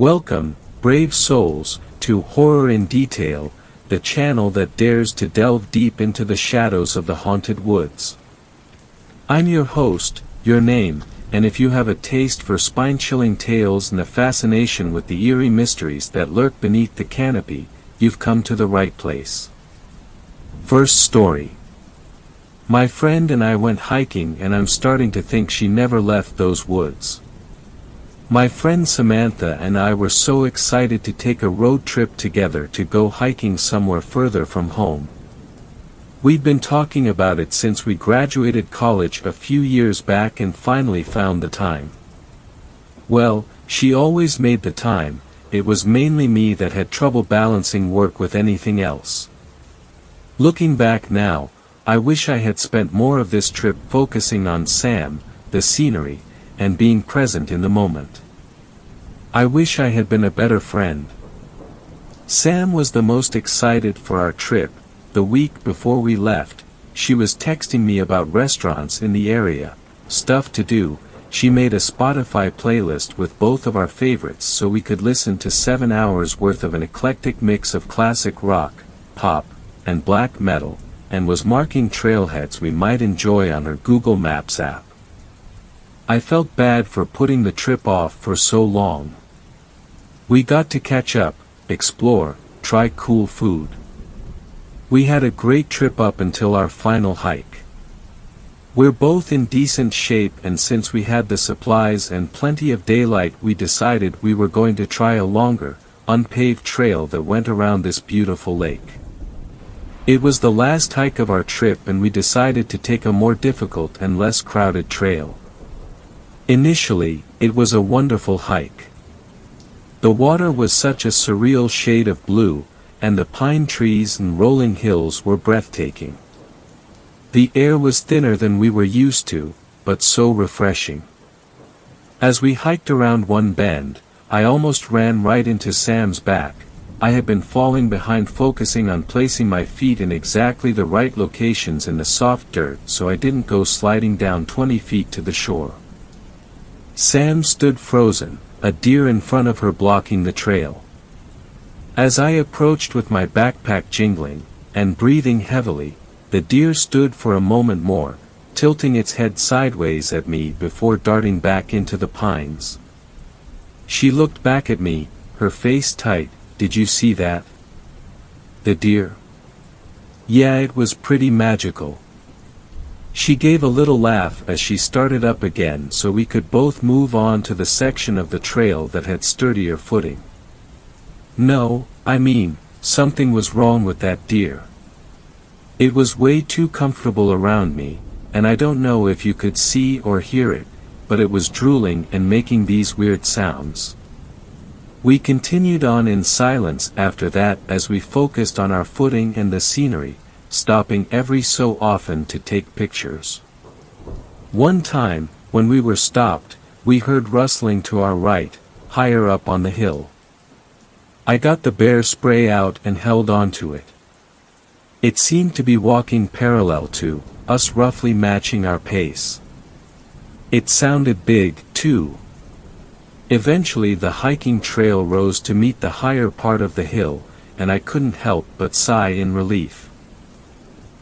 Welcome, brave souls, to Horror in Detail, the channel that dares to delve deep into the shadows of the haunted woods. I'm your host, your name, and if you have a taste for spine-chilling tales and a fascination with the eerie mysteries that lurk beneath the canopy, you've come to the right place. First story. My friend and I went hiking and I'm starting to think she never left those woods. My friend Samantha and I were so excited to take a road trip together to go hiking somewhere further from home. We'd been talking about it since we graduated college a few years back and finally found the time. Well, she always made the time, it was mainly me that had trouble balancing work with anything else. Looking back now, I wish I had spent more of this trip focusing on Sam, the scenery, and being present in the moment. I wish I had been a better friend. Sam was the most excited for our trip. The week before we left, she was texting me about restaurants in the area, stuff to do. She made a Spotify playlist with both of our favorites so we could listen to 7 hours worth of an eclectic mix of classic rock, pop, and black metal, and was marking trailheads we might enjoy on her Google Maps app. I felt bad for putting the trip off for so long. We got to catch up, explore, try cool food. We had a great trip up until our final hike. We're both in decent shape, and since we had the supplies and plenty of daylight, we decided we were going to try a longer, unpaved trail that went around this beautiful lake. It was the last hike of our trip and we decided to take a more difficult and less crowded trail. Initially, it was a wonderful hike. The water was such a surreal shade of blue, and the pine trees and rolling hills were breathtaking. The air was thinner than we were used to, but so refreshing. As we hiked around one bend, I almost ran right into Sam's back. I had been falling behind, focusing on placing my feet in exactly the right locations in the soft dirt so I didn't go sliding down 20 feet to the shore. Sam stood frozen, a deer in front of her blocking the trail. As I approached with my backpack jingling, and breathing heavily, the deer stood for a moment more, tilting its head sideways at me before darting back into the pines. She looked back at me, her face tight. Did you see that? The deer? Yeah, it was pretty magical. She gave a little laugh as she started up again so we could both move on to the section of the trail that had sturdier footing. No, I mean, something was wrong with that deer. It was way too comfortable around me, and I don't know if you could see or hear it, but it was drooling and making these weird sounds. We continued on in silence after that as we focused on our footing and the scenery, stopping every so often to take pictures. One time, when we were stopped, we heard rustling to our right, higher up on the hill. I got the bear spray out and held onto it. It seemed to be walking parallel to us, roughly matching our pace. It sounded big, too. Eventually the hiking trail rose to meet the higher part of the hill, and I couldn't help but sigh in relief.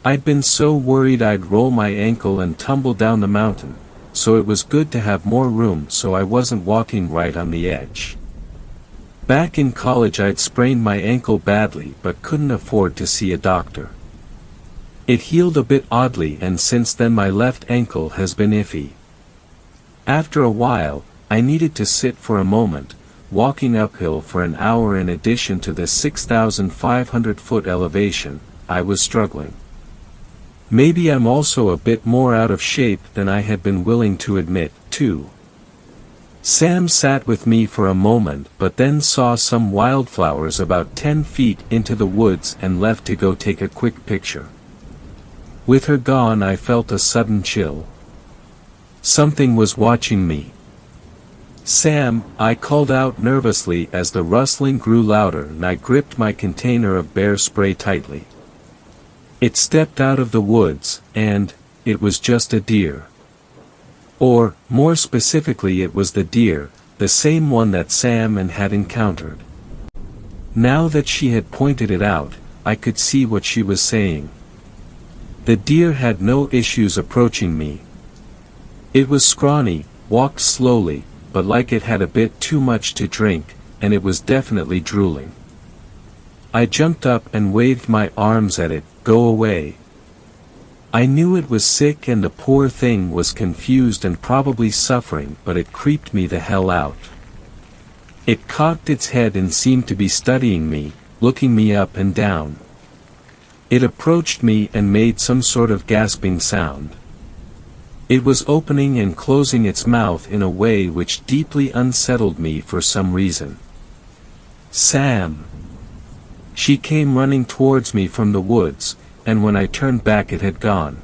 I'd been so worried I'd roll my ankle and tumble down the mountain, so it was good to have more room so I wasn't walking right on the edge. Back in college I'd sprained my ankle badly but couldn't afford to see a doctor. It healed a bit oddly, and since then my left ankle has been iffy. After a while, I needed to sit for a moment, walking uphill for an hour in addition to the 6,500-foot elevation. I was struggling. Maybe I'm also a bit more out of shape than I had been willing to admit, too. Sam sat with me for a moment but then saw some wildflowers about 10 feet into the woods and left to go take a quick picture. With her gone I felt a sudden chill. Something was watching me. Sam, I called out nervously as the rustling grew louder and I gripped my container of bear spray tightly. It stepped out of the woods, and it was just a deer. Or, more specifically, it was the deer, the same one that Sam had encountered. Now that she had pointed it out, I could see what she was saying. The deer had no issues approaching me. It was scrawny, walked slowly, but like it had a bit too much to drink, and it was definitely drooling. I jumped up and waved my arms at it, "Go away." I knew it was sick and the poor thing was confused and probably suffering, but it creeped me the hell out. It cocked its head and seemed to be studying me, looking me up and down. It approached me and made some sort of gasping sound. It was opening and closing its mouth in a way which deeply unsettled me for some reason. "Sam!" She came running towards me from the woods, and when I turned back it had gone.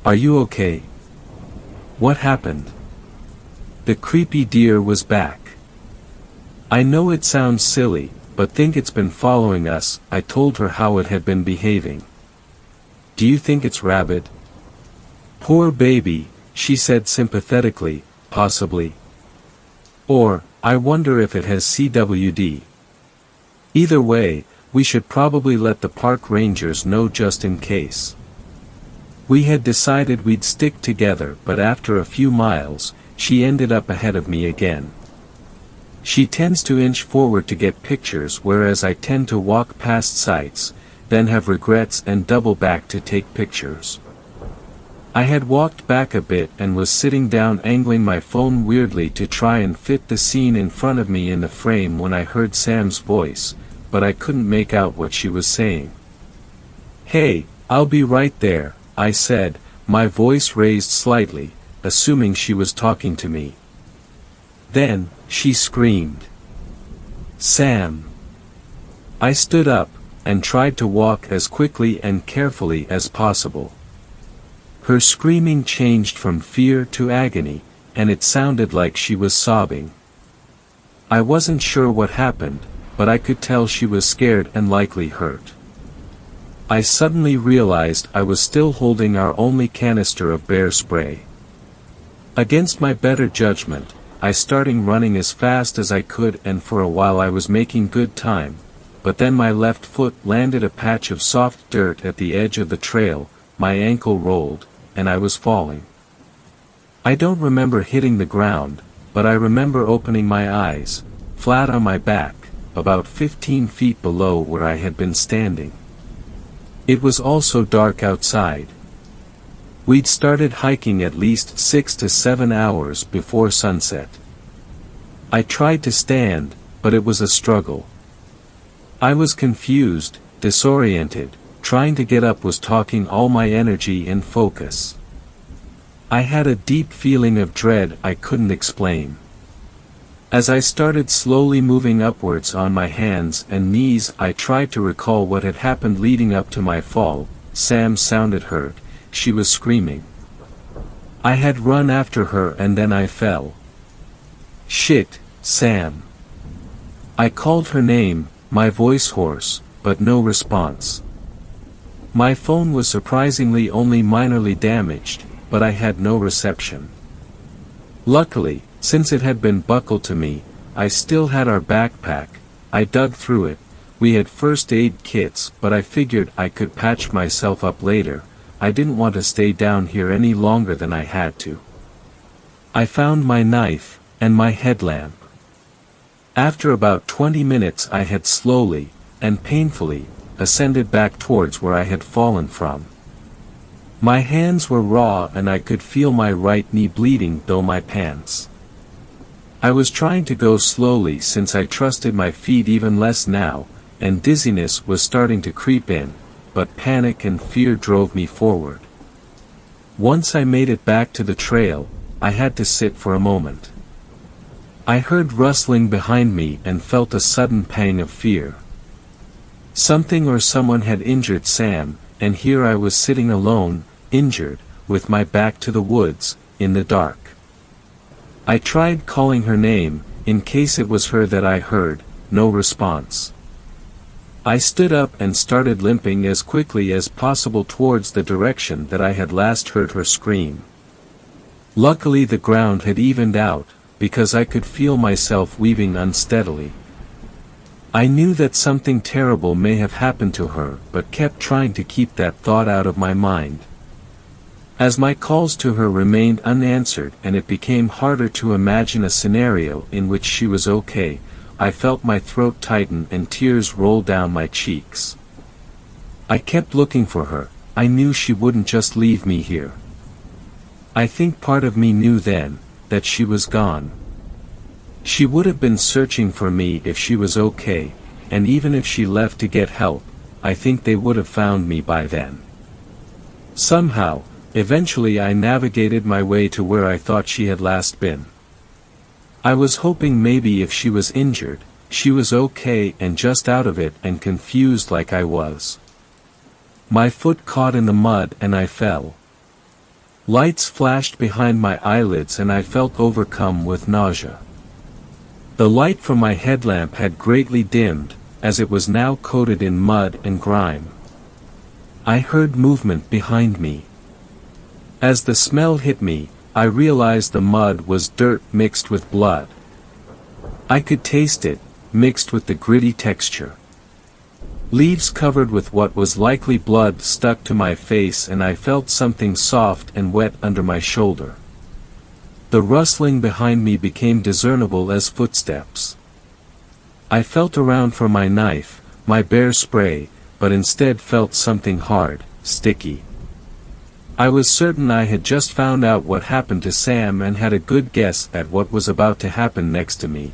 "Are you okay? What happened?" The creepy deer was back. "I know it sounds silly, but think it's been following us," I told her how it had been behaving. "Do you think it's rabid?" "Poor baby," she said sympathetically, "possibly. Or, I wonder if it has CWD. Either way, we should probably let the park rangers know just in case." We had decided we'd stick together, but after a few miles, she ended up ahead of me again. She tends to inch forward to get pictures, whereas I tend to walk past sites, then have regrets and double back to take pictures. I had walked back a bit and was sitting down angling my phone weirdly to try and fit the scene in front of me in the frame when I heard Sam's voice, but I couldn't make out what she was saying. "Hey, I'll be right there," I said, my voice raised slightly, assuming she was talking to me. Then, she screamed. "Sam!" I stood up, and tried to walk as quickly and carefully as possible. Her screaming changed from fear to agony, and it sounded like she was sobbing. I wasn't sure what happened, but I could tell she was scared and likely hurt. I suddenly realized I was still holding our only canister of bear spray. Against my better judgment, I started running as fast as I could, and for a while I was making good time, but then my left foot landed a patch of soft dirt at the edge of the trail, my ankle rolled, and I was falling. I don't remember hitting the ground, but I remember opening my eyes, flat on my back, about 15 feet below where I had been standing. It was also dark outside. We'd started hiking at least 6 to 7 hours before sunset. I tried to stand, but it was a struggle. I was confused, disoriented, trying to get up was taking all my energy and focus. I had a deep feeling of dread I couldn't explain. As I started slowly moving upwards on my hands and knees, I tried to recall what had happened leading up to my fall. Sam sounded hurt, she was screaming. I had run after her and then I fell. "Shit, Sam." I called her name, my voice hoarse, but no response. My phone was surprisingly only minorly damaged, but I had no reception. Luckily, since it had been buckled to me, I still had our backpack. I dug through it. We had first aid kits, but I figured I could patch myself up later. I didn't want to stay down here any longer than I had to. I found my knife, and my headlamp. After about 20 minutes I had slowly, and painfully, ascended back towards where I had fallen from. My hands were raw and I could feel my right knee bleeding through my pants. I was trying to go slowly since I trusted my feet even less now, and dizziness was starting to creep in, but panic and fear drove me forward. Once I made it back to the trail, I had to sit for a moment. I heard rustling behind me and felt a sudden pang of fear. Something or someone had injured Sam, and here I was sitting alone, injured, with my back to the woods, in the dark. I tried calling her name, in case it was her that I heard, no response. I stood up and started limping as quickly as possible towards the direction that I had last heard her scream. Luckily the ground had evened out, because I could feel myself weaving unsteadily. I knew that something terrible may have happened to her, but kept trying to keep that thought out of my mind. As my calls to her remained unanswered and it became harder to imagine a scenario in which she was okay, I felt my throat tighten and tears roll down my cheeks. I kept looking for her. I knew she wouldn't just leave me here. I think part of me knew then, that she was gone. She would have been searching for me if she was okay, and even if she left to get help, I think they would have found me by then. Somehow, eventually I navigated my way to where I thought she had last been. I was hoping maybe if she was injured, she was okay and just out of it and confused like I was. My foot caught in the mud and I fell. Lights flashed behind my eyelids and I felt overcome with nausea. The light from my headlamp had greatly dimmed, as it was now coated in mud and grime. I heard movement behind me. As the smell hit me, I realized the mud was dirt mixed with blood. I could taste it, mixed with the gritty texture. Leaves covered with what was likely blood stuck to my face and I felt something soft and wet under my shoulder. The rustling behind me became discernible as footsteps. I felt around for my knife, my bear spray, but instead felt something hard, sticky. I was certain I had just found out what happened to Sam and had a good guess at what was about to happen next to me.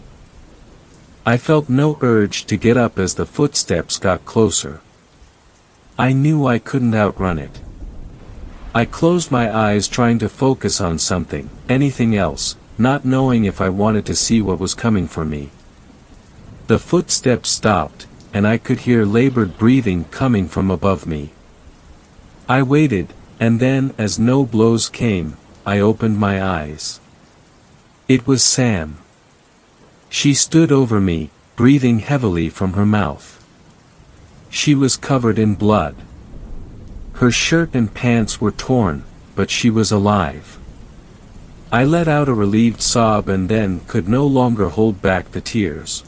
I felt no urge to get up as the footsteps got closer. I knew I couldn't outrun it. I closed my eyes trying to focus on something, anything else, not knowing if I wanted to see what was coming for me. The footsteps stopped, and I could hear labored breathing coming from above me. I waited, and then as no blows came, I opened my eyes. It was Sam. She stood over me, breathing heavily from her mouth. She was covered in blood. Her shirt and pants were torn, but she was alive. I let out a relieved sob and then could no longer hold back the tears.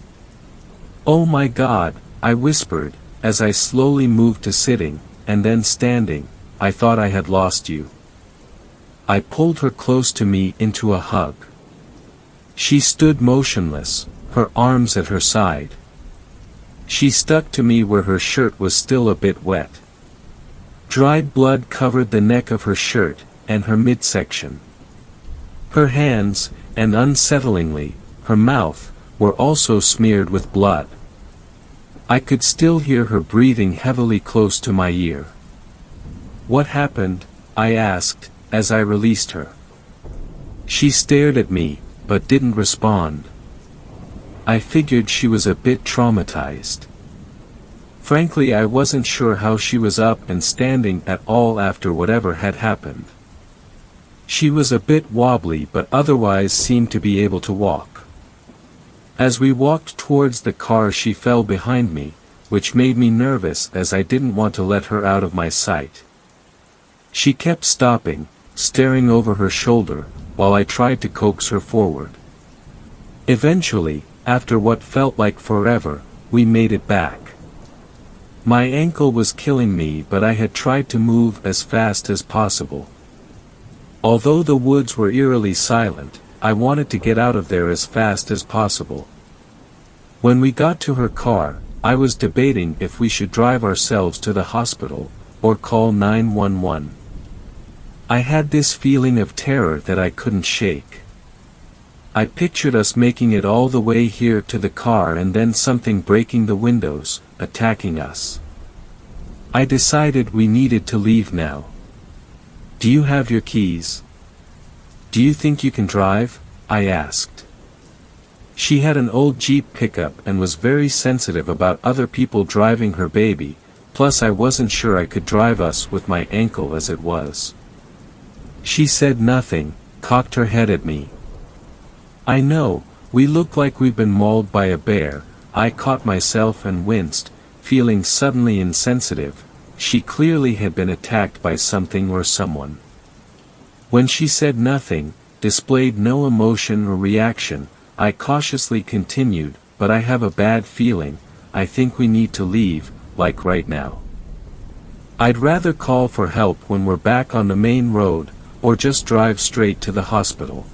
"Oh my God," I whispered, as I slowly moved to sitting, and then standing. "I thought I had lost you." I pulled her close to me into a hug. She stood motionless, her arms at her side. She stuck to me where her shirt was still a bit wet. Dried blood covered the neck of her shirt, and her midsection. Her hands, and unsettlingly, her mouth, were also smeared with blood. I could still hear her breathing heavily close to my ear. "What happened?" I asked, as I released her. She stared at me, but didn't respond. I figured she was a bit traumatized. Frankly, I wasn't sure how she was up and standing at all after whatever had happened. She was a bit wobbly but otherwise seemed to be able to walk. As we walked towards the car she fell behind me, which made me nervous as I didn't want to let her out of my sight. She kept stopping, staring over her shoulder, while I tried to coax her forward. Eventually, after what felt like forever, we made it back. My ankle was killing me, but I had tried to move as fast as possible. Although the woods were eerily silent, I wanted to get out of there as fast as possible. When we got to her car, I was debating if we should drive ourselves to the hospital, or call 911. I had this feeling of terror that I couldn't shake. I pictured us making it all the way here to the car and then something breaking the windows, attacking us. I decided we needed to leave now. "Do you have your keys? Do you think you can drive?" I asked. She had an old Jeep pickup and was very sensitive about other people driving her baby, plus I wasn't sure I could drive us with my ankle as it was. She said nothing, cocked her head at me. "I know, we look like we've been mauled by a bear." I caught myself and winced, feeling suddenly insensitive. She clearly had been attacked by something or someone. When she said nothing, displayed no emotion or reaction. I cautiously continued, "But I have a bad feeling, I think we need to leave, like right now. I'd rather call for help when we're back on the main road, or just drive straight to the hospital."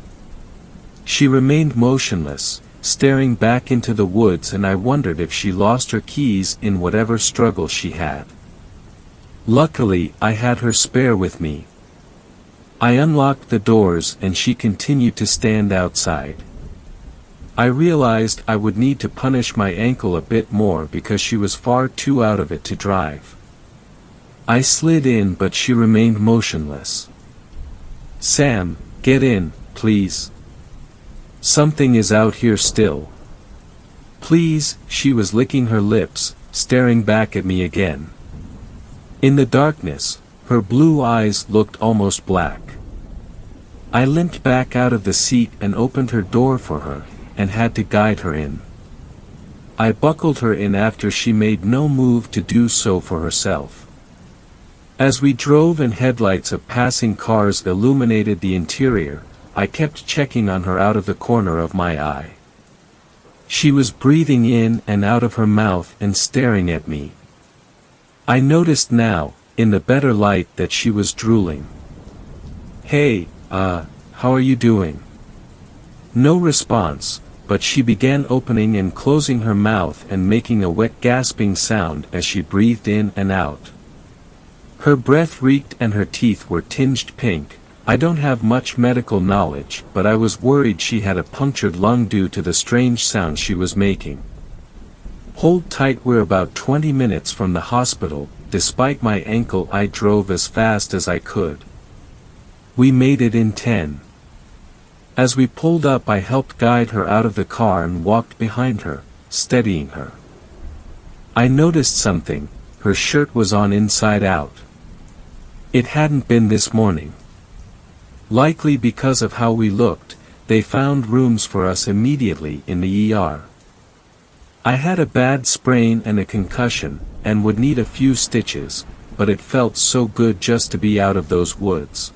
She remained motionless, staring back into the woods, and I wondered if she lost her keys in whatever struggle she had. Luckily, I had her spare with me. I unlocked the doors and she continued to stand outside. I realized I would need to punish my ankle a bit more because she was far too out of it to drive. I slid in, but she remained motionless. "Sam, get in, please. Something is out here still." "Please," she was licking her lips, staring back at me again. In the darkness, her blue eyes looked almost black. I limped back out of the seat and opened her door for her, and had to guide her in. I buckled her in after she made no move to do so for herself. As we drove and headlights of passing cars illuminated the interior, I kept checking on her out of the corner of my eye. She was breathing in and out of her mouth and staring at me. I noticed now, in the better light, that she was drooling. "Hey, how are you doing?" No response, but she began opening and closing her mouth and making a wet gasping sound as she breathed in and out. Her breath reeked and her teeth were tinged pink. I don't have much medical knowledge, but I was worried she had a punctured lung due to the strange sound she was making. "Hold tight, we're about 20 minutes from the hospital." Despite my ankle, I drove as fast as I could. We made it in 10. As we pulled up, I helped guide her out of the car and walked behind her, steadying her. I noticed something: her shirt was on inside out. It hadn't been this morning. Likely because of how we looked, they found rooms for us immediately in the ER. I had a bad sprain and a concussion, and would need a few stitches, but it felt so good just to be out of those woods.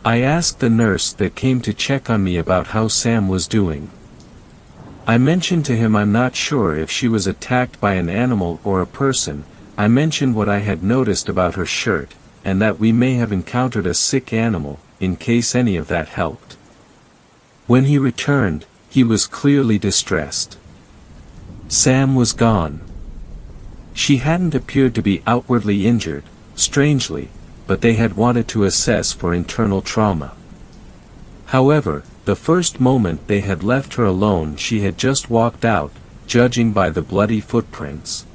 I asked the nurse that came to check on me about how Sam was doing. I mentioned to him I'm not sure if she was attacked by an animal or a person. I mentioned what I had noticed about her shirt, and that we may have encountered a sick animal, in case any of that helped. When he returned, he was clearly distressed. Sam was gone. She hadn't appeared to be outwardly injured, strangely, but they had wanted to assess for internal trauma. However, the first moment they had left her alone, she had just walked out, judging by the bloody footprints.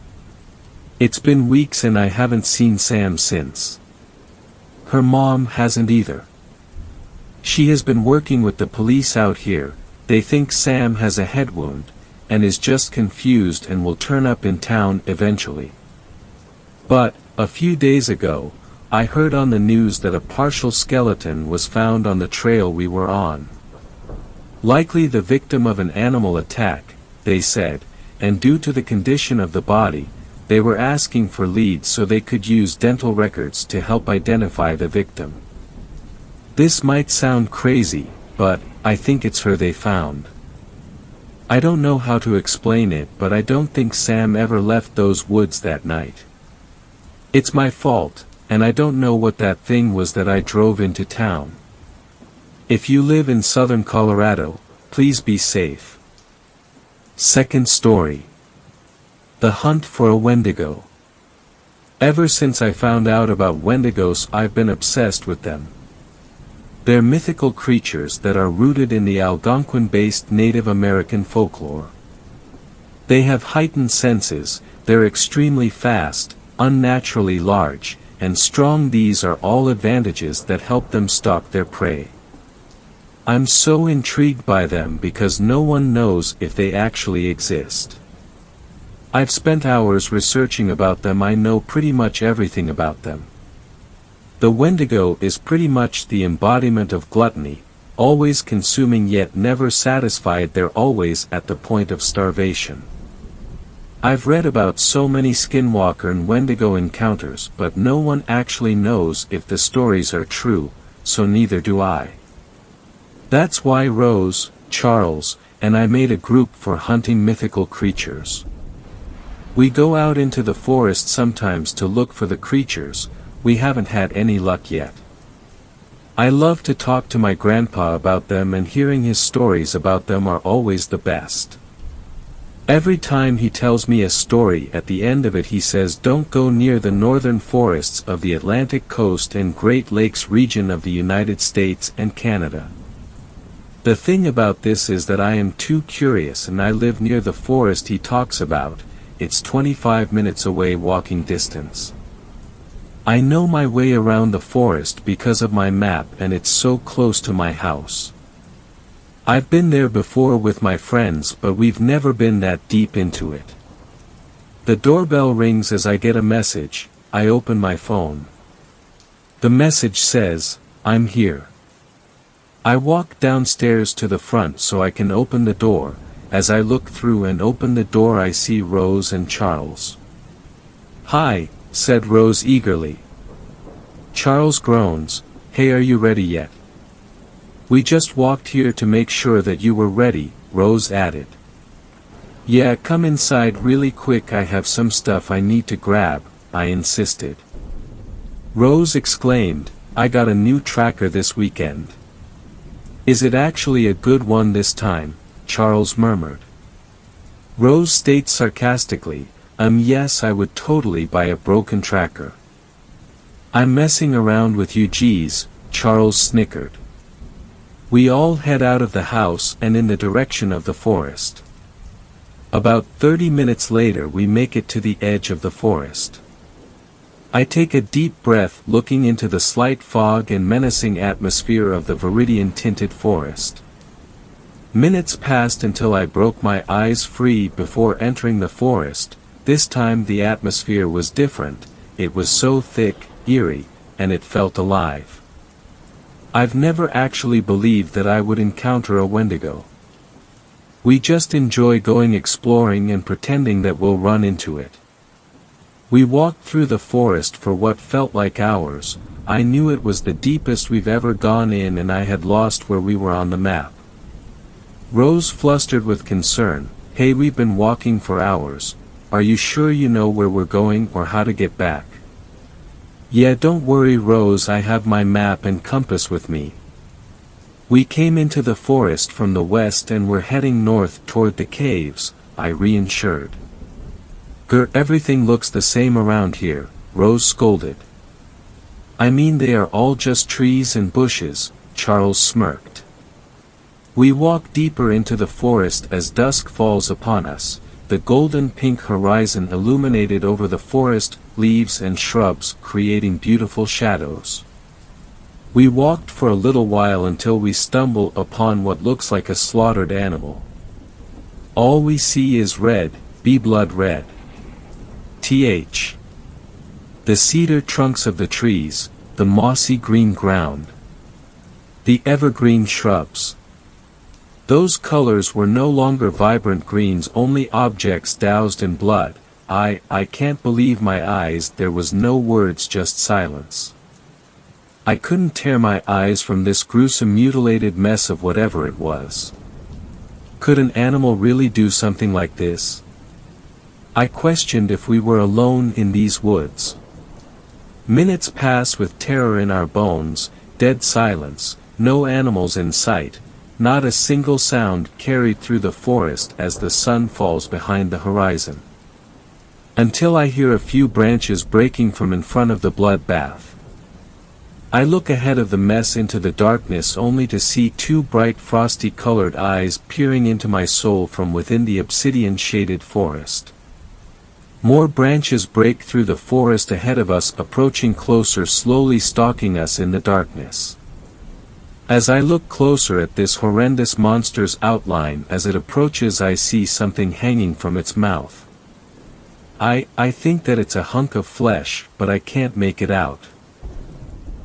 It's been weeks and I haven't seen Sam since. Her mom hasn't either. She has been working with the police out here. They think Sam has a head wound, and is just confused and will turn up in town eventually. But, a few days ago, I heard on the news that a partial skeleton was found on the trail we were on. Likely the victim of an animal attack, they said, and due to the condition of the body, they were asking for leads so they could use dental records to help identify the victim. This might sound crazy, but I think it's her they found. I don't know how to explain it, but I don't think Sam ever left those woods that night. It's my fault, and I don't know what that thing was that I drove into town. If you live in southern Colorado, please be safe. Second story. The hunt for a Wendigo. Ever since I found out about Wendigos, I've been obsessed with them. They're mythical creatures that are rooted in the Algonquin-based Native American folklore. They have heightened senses, they're extremely fast, unnaturally large, and strong. These are all advantages that help them stalk their prey. I'm so intrigued by them because no one knows if they actually exist. I've spent hours researching about them. I know pretty much everything about them. The Wendigo is pretty much the embodiment of gluttony, always consuming yet never satisfied. They're always at the point of starvation. I've read about so many skinwalker and Wendigo encounters, but no one actually knows if the stories are true, so neither do I. That's why Rose, Charles, and I made a group for hunting mythical creatures. We go out into the forest sometimes to look for the creatures. We haven't had any luck yet. I love to talk to my grandpa about them, and hearing his stories about them are always the best. Every time he tells me a story, at the end of it he says, "Don't go near the northern forests of the Atlantic coast and Great Lakes region of the United States and Canada." The thing about this is that I am too curious, and I live near the forest he talks about. It's 25 minutes away walking distance. I know my way around the forest because of my map, and it's so close to my house. I've been there before with my friends, but we've never been that deep into it. The doorbell rings as I get a message. I open my phone. The message says, "I'm here." I walk downstairs to the front so I can open the door. As I look through and open the door, I see Rose and Charles. "Hi," said Rose eagerly. Charles groans, "Hey, are you ready yet?" "We just walked here to make sure that you were ready," Rose added. "Yeah, come inside really quick, I have some stuff I need to grab," I insisted. Rose exclaimed, "I got a new tracker this weekend." "Is it actually a good one this time?" Charles murmured. Rose states sarcastically, Yes, I would totally buy a broken tracker." "I'm messing around with you, geez," Charles snickered. We all head out of the house and in the direction of the forest. About 30 minutes later we make it to the edge of the forest. I take a deep breath, looking into the slight fog and menacing atmosphere of the viridian-tinted forest. Minutes passed until I broke my eyes free before entering the forest. This time the atmosphere was different. It was so thick, eerie, and it felt alive. I've never actually believed that I would encounter a Wendigo. We just enjoy going exploring and pretending that we'll run into it. We walked through the forest for what felt like hours. I knew it was the deepest we've ever gone in, and I had lost where we were on the map. Rose flustered with concern, "Hey, we've been walking for hours. Are you sure you know where we're going or how to get back?" "Yeah, don't worry, Rose, I have my map and compass with me. We came into the forest from the west and we're heading north toward the caves," I reassured. Everything looks the same around here," Rose scolded. "I mean, they are all just trees and bushes," Charles smirked. We walk deeper into the forest as dusk falls upon us. The golden-pink horizon illuminated over the forest, leaves and shrubs creating beautiful shadows. We walked for a little while until we stumble upon what looks like a slaughtered animal. All we see is red, blood red. The cedar trunks of the trees, the mossy green ground, the evergreen shrubs. Those colors were no longer vibrant greens, only objects doused in blood. I can't believe my eyes. There was no words, just silence. I couldn't tear my eyes from this gruesome mutilated mess of whatever it was. Could an animal really do something like this? I questioned if we were alone in these woods. Minutes pass with terror in our bones, dead silence, no animals in sight. Not a single sound carried through the forest as the sun falls behind the horizon. Until I hear a few branches breaking from in front of the bloodbath. I look ahead of the mess into the darkness, only to see two bright frosty-colored eyes peering into my soul from within the obsidian-shaded forest. More branches break through the forest ahead of us, approaching closer, slowly stalking us in the darkness. As I look closer at this horrendous monster's outline as it approaches, I see something hanging from its mouth. I think that it's a hunk of flesh, but I can't make it out.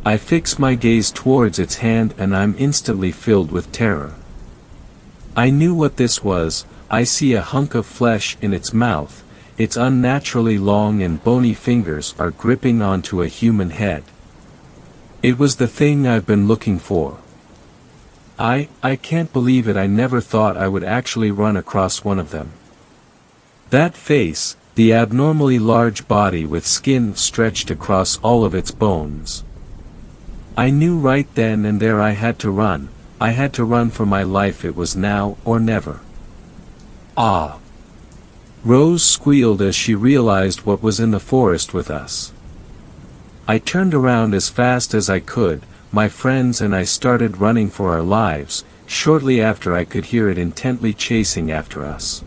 I fix my gaze towards its hand and I'm instantly filled with terror. I knew what this was. I see a hunk of flesh in its mouth. Its unnaturally long and bony fingers are gripping onto a human head. It was the thing I've been looking for. I can't believe it. I never thought I would actually run across one of them. That face, the abnormally large body with skin stretched across all of its bones. I knew right then and there I had to run. I had to run for my life. It was now or never. Ah! Rose squealed as she realized what was in the forest with us. I turned around as fast as I could. My friends and I started running for our lives. Shortly after, I could hear it intently chasing after us.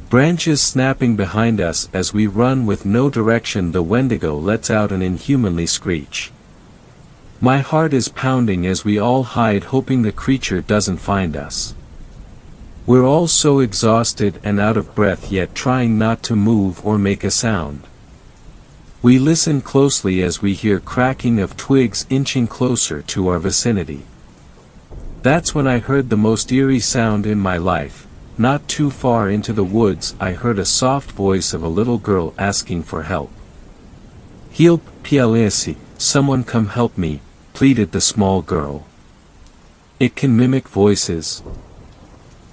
Branches snapping behind us as we run with no direction. The Wendigo lets out an inhumanly screech. My heart is pounding as we all hide, hoping the creature doesn't find us. We're all so exhausted and out of breath, yet trying not to move or make a sound. We listen closely as we hear cracking of twigs inching closer to our vicinity. That's when I heard the most eerie sound in my life. Not too far into the woods, I heard a soft voice of a little girl asking for help. "Help, PLS, someone come help me," pleaded the small girl. It can mimic voices.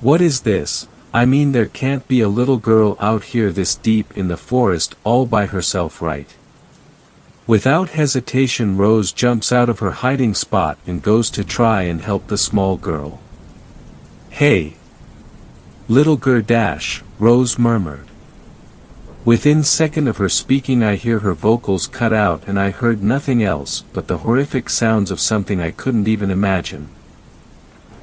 What is this? I mean, there can't be a little girl out here this deep in the forest all by herself, right? Without hesitation, Rose jumps out of her hiding spot and goes to try and help the small girl. "Hey! Little girl dash," Rose murmured. Within second of her speaking, I hear her vocals cut out and I heard nothing else but the horrific sounds of something I couldn't even imagine.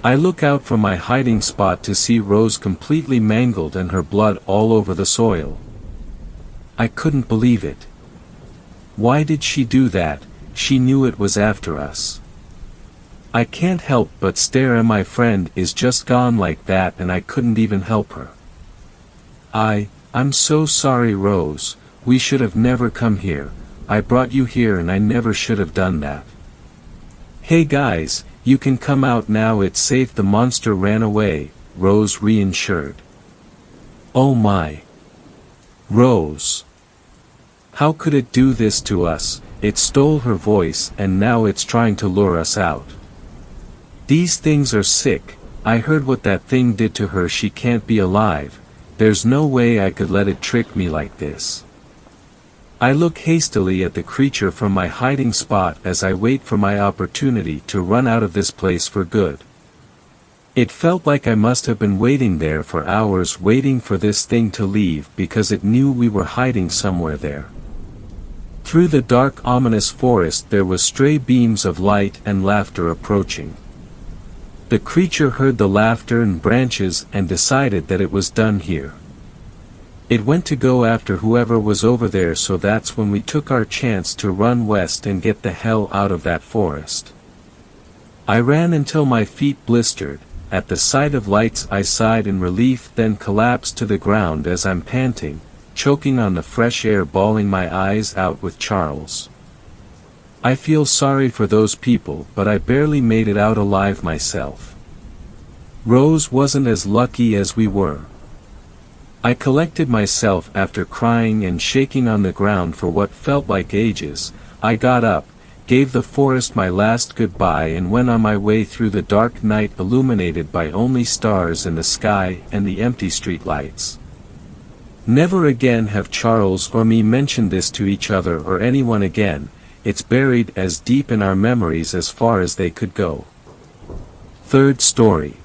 I look out from my hiding spot to see Rose completely mangled and her blood all over the soil. I couldn't believe it. Why did she do that? She knew it was after us. I can't help but stare, and my friend is just gone like that, and I couldn't even help her. I'm so sorry, Rose. We should have never come here. I brought you here and I never should have done that. Hey guys, you can come out now, it's safe. The monster ran away, Rose reassured. Oh my. Rose. How could it do this to us? It stole her voice and now it's trying to lure us out. These things are sick. I heard what that thing did to her. She can't be alive. There's no way I could let it trick me like this. I look hastily at the creature from my hiding spot as I wait for my opportunity to run out of this place for good. It felt like I must have been waiting there for hours, waiting for this thing to leave, because it knew we were hiding somewhere there. Through the dark, ominous forest there was stray beams of light and laughter approaching. The creature heard the laughter and branches and decided that it was done here. It went to go after whoever was over there, so that's when we took our chance to run west and get the hell out of that forest. I ran until my feet blistered. At the sight of lights I sighed in relief, then collapsed to the ground as I'm panting, choking on the fresh air, bawling my eyes out with Charles. I feel sorry for those people, but I barely made it out alive myself. Rose wasn't as lucky as we were. I collected myself after crying and shaking on the ground for what felt like ages. I got up, gave the forest my last goodbye, and went on my way through the dark night, illuminated by only stars in the sky and the empty street lights. Never again have Charles or me mentioned this to each other or anyone again. It's buried as deep in our memories as far as they could go. Third story.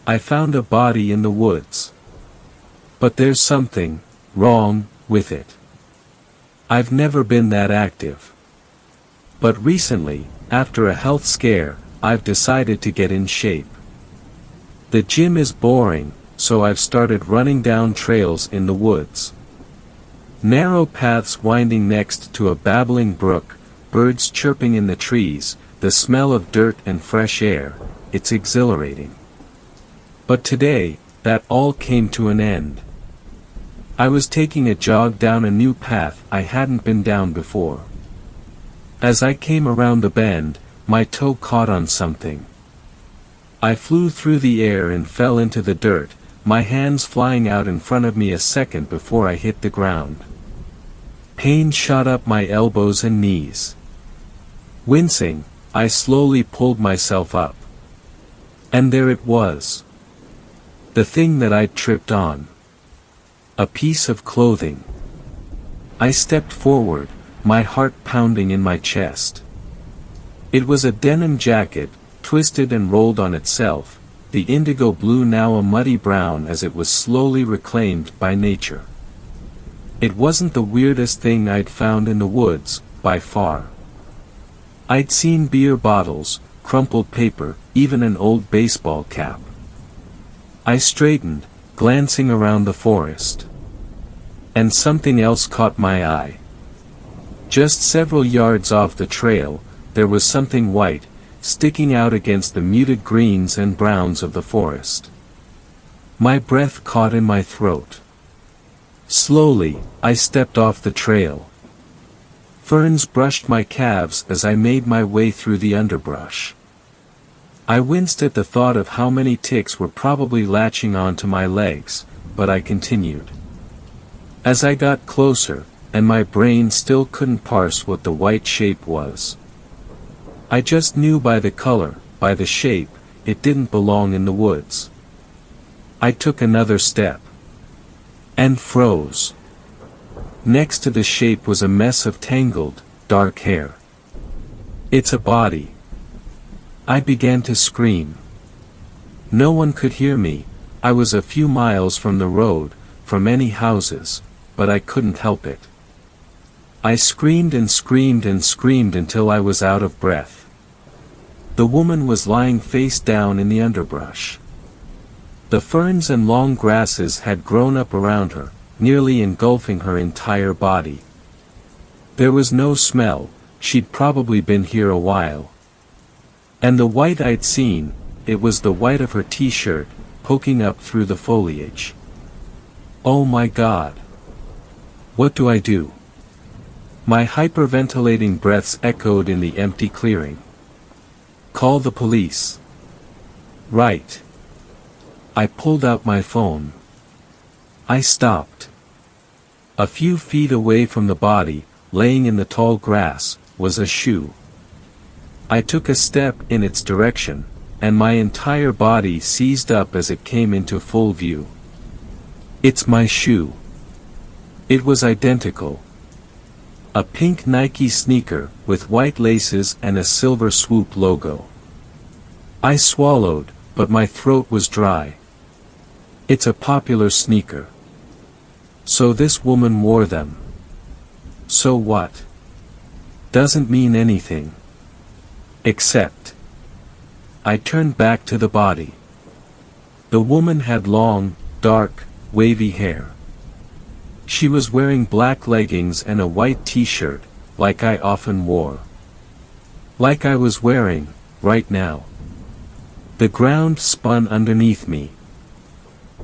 I found a body in the woods. But there's something wrong with it. I've never been that active. But recently, after a health scare, I've decided to get in shape. The gym is boring, so I've started running down trails in the woods. Narrow paths winding next to a babbling brook, birds chirping in the trees, the smell of dirt and fresh air. It's exhilarating. But today, that all came to an end. I was taking a jog down a new path I hadn't been down before. As I came around the bend, my toe caught on something. I flew through the air and fell into the dirt, my hands flying out in front of me a second before I hit the ground. Pain shot up my elbows and knees. Wincing, I slowly pulled myself up. And there it was. The thing that I'd tripped on. A piece of clothing. I stepped forward, my heart pounding in my chest. It was a denim jacket, twisted and rolled on itself, the indigo blue now a muddy brown as it was slowly reclaimed by nature. It wasn't the weirdest thing I'd found in the woods, by far. I'd seen beer bottles, crumpled paper, even an old baseball cap. I straightened, glancing around the forest. And something else caught my eye. Just several yards off the trail, there was something white, sticking out against the muted greens and browns of the forest. My breath caught in my throat. Slowly, I stepped off the trail. Ferns brushed my calves as I made my way through the underbrush. I winced at the thought of how many ticks were probably latching onto my legs, but I continued. As I got closer, and my brain still couldn't parse what the white shape was. I just knew by the color, by the shape, it didn't belong in the woods. I took another step. And froze. Next to the shape was a mess of tangled, dark hair. It's a body. I began to scream. No one could hear me, I was a few miles from the road, from any houses, but I couldn't help it. I screamed and screamed and screamed until I was out of breath. The woman was lying face down in the underbrush. The ferns and long grasses had grown up around her, nearly engulfing her entire body. There was no smell, she'd probably been here a while. And the white I'd seen, it was the white of her t-shirt, poking up through the foliage. Oh my God! What do I do? My hyperventilating breaths echoed in the empty clearing. Call the police. Right. I pulled out my phone. I stopped. A few feet away from the body, laying in the tall grass, was a shoe. I took a step in its direction, and my entire body seized up as it came into full view. It's my shoe. It was identical. A pink Nike sneaker, with white laces and a silver Swoop logo. I swallowed, but my throat was dry. It's a popular sneaker. So this woman wore them. So what? Doesn't mean anything. Except. I turned back to the body. The woman had long, dark, wavy hair. She was wearing black leggings and a white t-shirt, like I often wore. Like I was wearing, right now. The ground spun underneath me.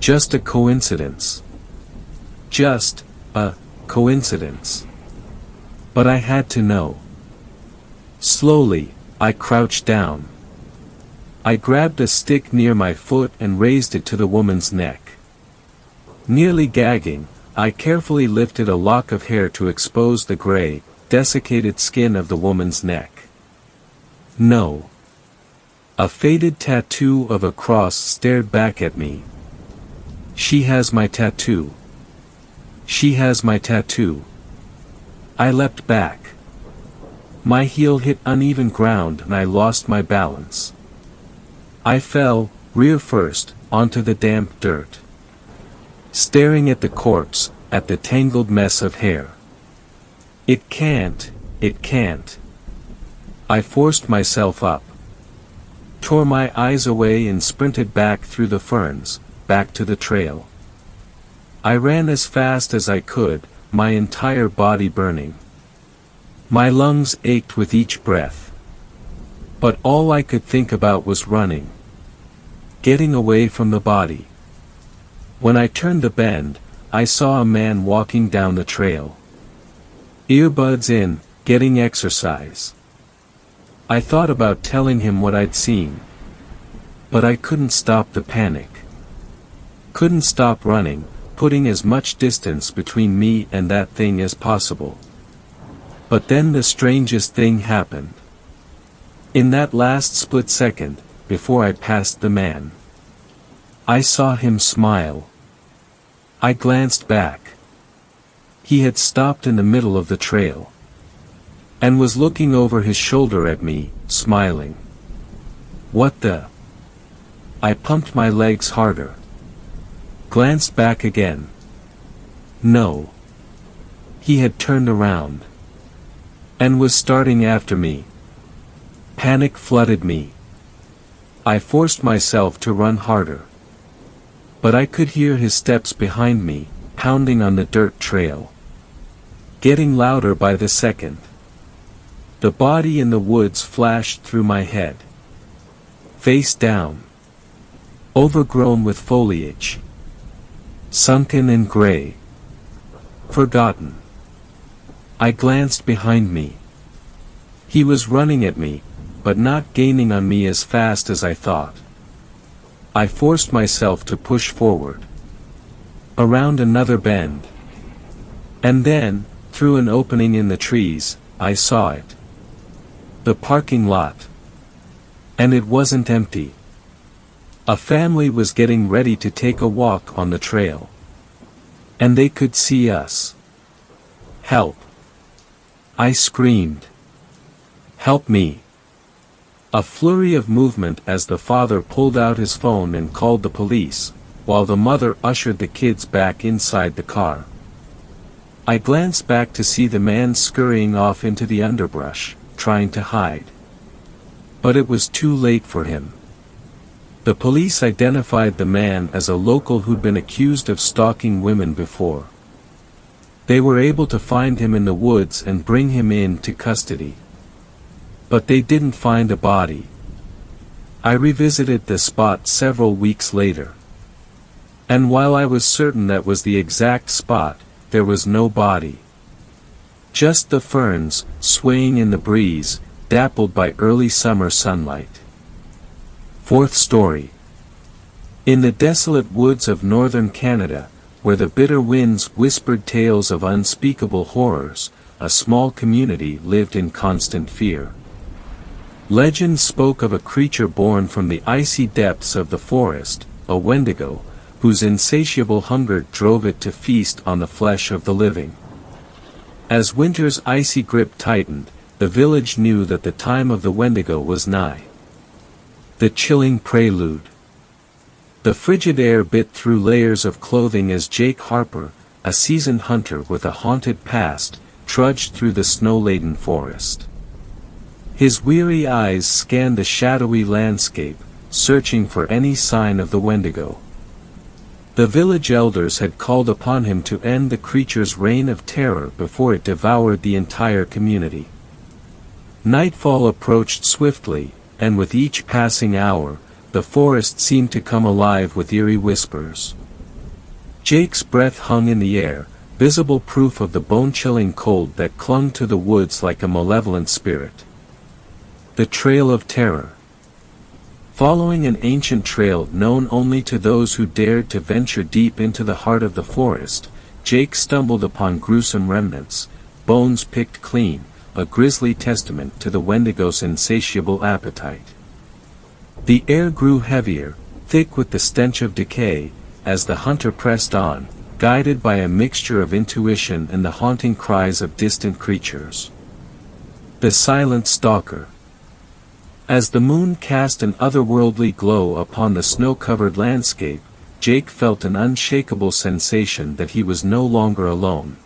Just a coincidence. Just a coincidence. But I had to know. Slowly, I crouched down. I grabbed a stick near my foot and raised it to the woman's neck. Nearly gagging, I carefully lifted a lock of hair to expose the gray, desiccated skin of the woman's neck. No. A faded tattoo of a cross stared back at me. She has my tattoo. She has my tattoo. I leapt back. My heel hit uneven ground and I lost my balance. I fell, rear first, onto the damp dirt. Staring at the corpse, at the tangled mess of hair. It can't. I forced myself up. Tore my eyes away and sprinted back through the ferns, back to the trail. I ran as fast as I could, my entire body burning. My lungs ached with each breath. But all I could think about was running. Getting away from the body. When I turned the bend, I saw a man walking down the trail. Earbuds in, getting exercise. I thought about telling him what I'd seen. But I couldn't stop the panic. Couldn't stop running, putting as much distance between me and that thing as possible. But then the strangest thing happened. In that last split second, before I passed the man. I saw him smile. I glanced back. He had stopped in the middle of the trail, and was looking over his shoulder at me, smiling. What the? I pumped my legs harder. Glanced back again. No. He had turned around, and was starting after me. Panic flooded me. I forced myself to run harder. But I could hear his steps behind me, pounding on the dirt trail. Getting louder by the second. The body in the woods flashed through my head. Face down. Overgrown with foliage. Sunken and gray. Forgotten. I glanced behind me. He was running at me, but not gaining on me as fast as I thought. I forced myself to push forward. Around another bend. And then, through an opening in the trees, I saw it. The parking lot. And it wasn't empty. A family was getting ready to take a walk on the trail. And they could see us. Help! I screamed. Help me! A flurry of movement as the father pulled out his phone and called the police, while the mother ushered the kids back inside the car. I glanced back to see the man scurrying off into the underbrush, trying to hide. But it was too late for him. The police identified the man as a local who'd been accused of stalking women before. They were able to find him in the woods and bring him into custody. But they didn't find a body. I revisited the spot several weeks later. And while I was certain that was the exact spot, there was no body. Just the ferns, swaying in the breeze, dappled by early summer sunlight. Fourth story. In the desolate woods of northern Canada, where the bitter winds whispered tales of unspeakable horrors, a small community lived in constant fear. Legend spoke of a creature born from the icy depths of the forest, a Wendigo, whose insatiable hunger drove it to feast on the flesh of the living. As winter's icy grip tightened, the village knew that the time of the Wendigo was nigh. The chilling prelude. The frigid air bit through layers of clothing as Jake Harper, a seasoned hunter with a haunted past, trudged through the snow-laden forest. His weary eyes scanned the shadowy landscape, searching for any sign of the Wendigo. The village elders had called upon him to end the creature's reign of terror before it devoured the entire community. Nightfall approached swiftly, and with each passing hour, the forest seemed to come alive with eerie whispers. Jake's breath hung in the air, visible proof of the bone-chilling cold that clung to the woods like a malevolent spirit. The Trail of Terror. Following an ancient trail known only to those who dared to venture deep into the heart of the forest, Jake stumbled upon gruesome remnants, bones picked clean, a grisly testament to the Wendigo's insatiable appetite. The air grew heavier, thick with the stench of decay, as the hunter pressed on, guided by a mixture of intuition and the haunting cries of distant creatures. The Silent Stalker. As the moon cast an otherworldly glow upon the snow-covered landscape, Jake felt an unshakable sensation that he was no longer alone.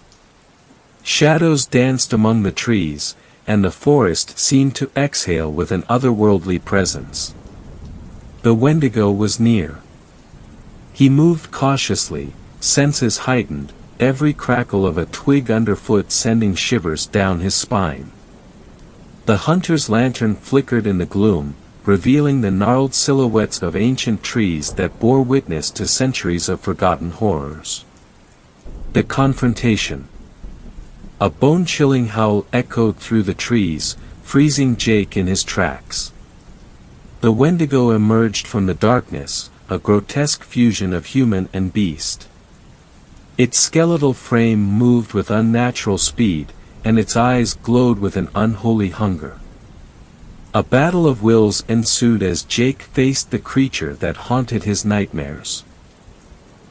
Shadows danced among the trees, and the forest seemed to exhale with an otherworldly presence. The Wendigo was near. He moved cautiously, senses heightened, every crackle of a twig underfoot sending shivers down his spine. The hunter's lantern flickered in the gloom, revealing the gnarled silhouettes of ancient trees that bore witness to centuries of forgotten horrors. The Confrontation. A bone-chilling howl echoed through the trees, freezing Jake in his tracks. The Wendigo emerged from the darkness, a grotesque fusion of human and beast. Its skeletal frame moved with unnatural speed, and its eyes glowed with an unholy hunger. A battle of wills ensued as Jake faced the creature that haunted his nightmares.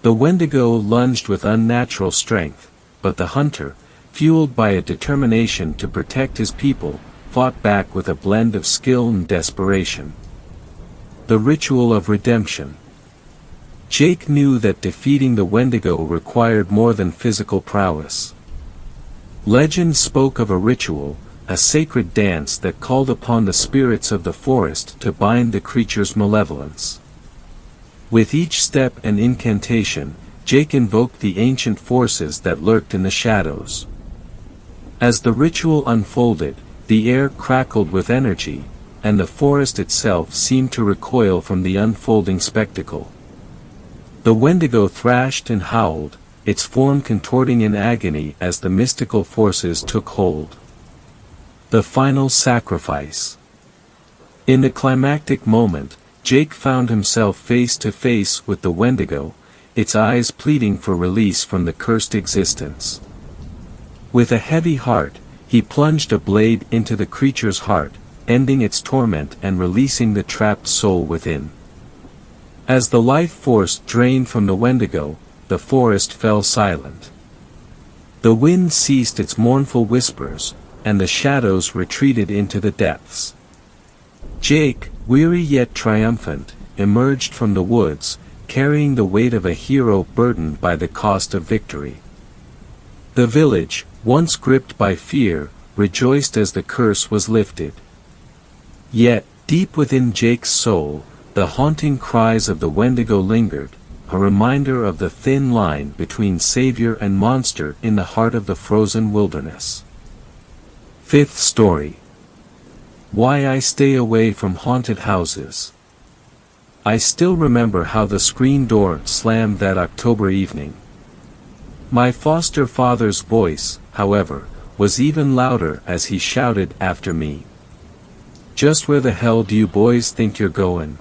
The Wendigo lunged with unnatural strength, but the hunter, fueled by a determination to protect his people, fought back with a blend of skill and desperation. The Ritual of Redemption. Jake knew that defeating the Wendigo required more than physical prowess. Legend spoke of a ritual, a sacred dance that called upon the spirits of the forest to bind the creature's malevolence. With each step and incantation, Jake invoked the ancient forces that lurked in the shadows. As the ritual unfolded, the air crackled with energy, and the forest itself seemed to recoil from the unfolding spectacle. The Wendigo thrashed and howled, its form contorting in agony as the mystical forces took hold. The final sacrifice. In the climactic moment, Jake found himself face to face with the Wendigo, its eyes pleading for release from the cursed existence. With a heavy heart, he plunged a blade into the creature's heart, ending its torment and releasing the trapped soul within. As the life force drained from the Wendigo, the forest fell silent. The wind ceased its mournful whispers, and the shadows retreated into the depths. Jake, weary yet triumphant, emerged from the woods, carrying the weight of a hero burdened by the cost of victory. The village, once gripped by fear, rejoiced as the curse was lifted. Yet, deep within Jake's soul, the haunting cries of the Wendigo lingered, a reminder of the thin line between savior and monster in the heart of the frozen wilderness. Fifth story. Why I Stay Away from Haunted Houses. I still remember how the screen door slammed that October evening. My foster father's voice, however, was even louder as he shouted after me. "Just where the hell do you boys think you're going?"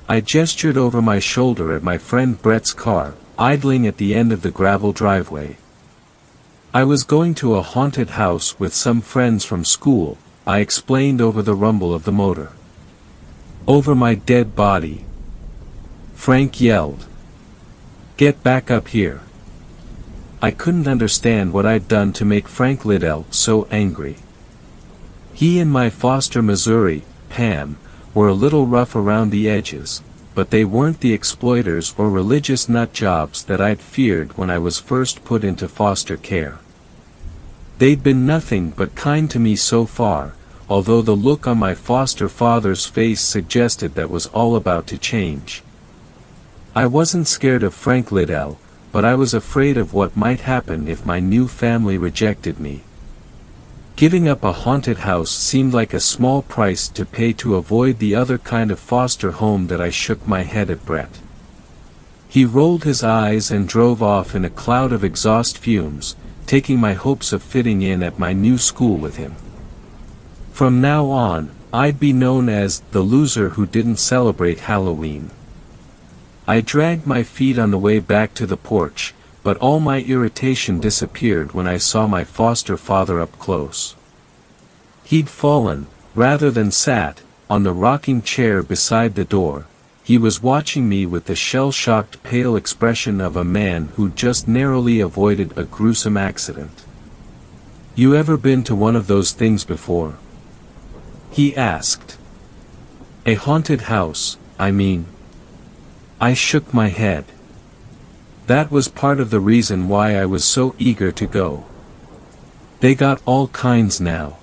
I gestured over my shoulder at my friend Brett's car, idling at the end of the gravel driveway. "I was going to a haunted house with some friends from school," I explained over the rumble of the motor. "Over my dead body," Frank yelled. "Get back up here." I couldn't understand what I'd done to make Frank Liddell so angry. He and my foster Missouri, Pam, were a little rough around the edges, but they weren't the exploiters or religious nutjobs that I'd feared when I was first put into foster care. They'd been nothing but kind to me so far, although the look on my foster father's face suggested that was all about to change. I wasn't scared of Frank Liddell, but I was afraid of what might happen if my new family rejected me. Giving up a haunted house seemed like a small price to pay to avoid the other kind of foster home that I shook my head at Brett. He rolled his eyes and drove off in a cloud of exhaust fumes, taking my hopes of fitting in at my new school with him. From now on, I'd be known as the loser who didn't celebrate Halloween. I dragged my feet on the way back to the porch, but all my irritation disappeared when I saw my foster father up close. He'd fallen, rather than sat, on the rocking chair beside the door. He was watching me with the shell-shocked pale expression of a man who just narrowly avoided a gruesome accident. "You ever been to one of those things before?" he asked. "A haunted house, I mean." I shook my head. That was part of the reason why I was so eager to go. They got all kinds now.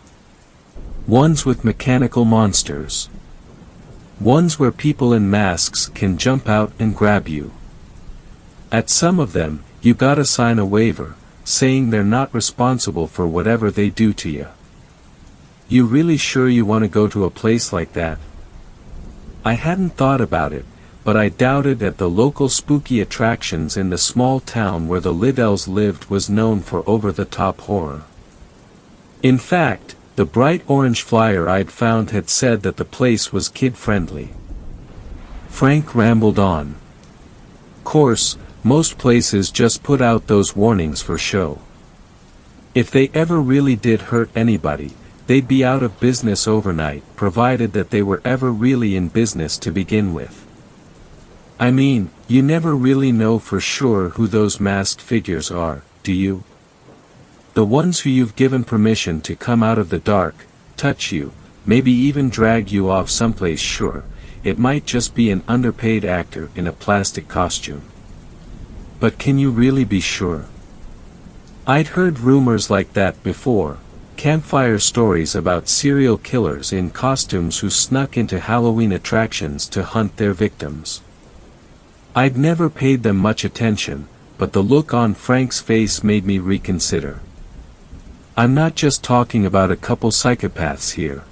Ones with mechanical monsters. Ones where people in masks can jump out and grab you. At some of them, you gotta sign a waiver, saying they're not responsible for whatever they do to you. You really sure you want to go to a place like that? I hadn't thought about it, but I doubted that the local spooky attractions in the small town where the Liddells lived was known for over-the-top horror. In fact, the bright orange flyer I'd found had said that the place was kid-friendly. Frank rambled on. Course, most places just put out those warnings for show. If they ever really did hurt anybody, they'd be out of business overnight, provided that they were ever really in business to begin with. I mean, you never really know for sure who those masked figures are, do you? The ones who you've given permission to come out of the dark, touch you, maybe even drag you off someplace. Sure, it might just be an underpaid actor in a plastic costume. But can you really be sure? I'd heard rumors like that before, campfire stories about serial killers in costumes who snuck into Halloween attractions to hunt their victims. I'd never paid them much attention, but the look on Frank's face made me reconsider. I'm not just talking about a couple psychopaths here.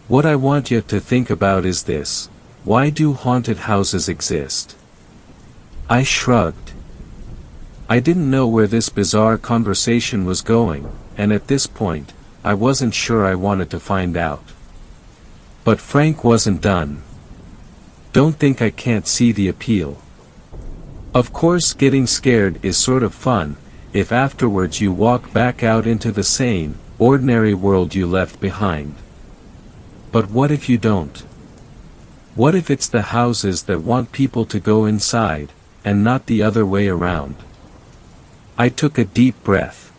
What I want you to think about is this: why do haunted houses exist? I shrugged. I didn't know where this bizarre conversation was going, and at this point, I wasn't sure I wanted to find out. But Frank wasn't done. Don't think I can't see the appeal. Of course, getting scared is sort of fun, if afterwards you walk back out into the sane, ordinary world you left behind. But what if you don't? What if it's the houses that want people to go inside, and not the other way around? I took a deep breath.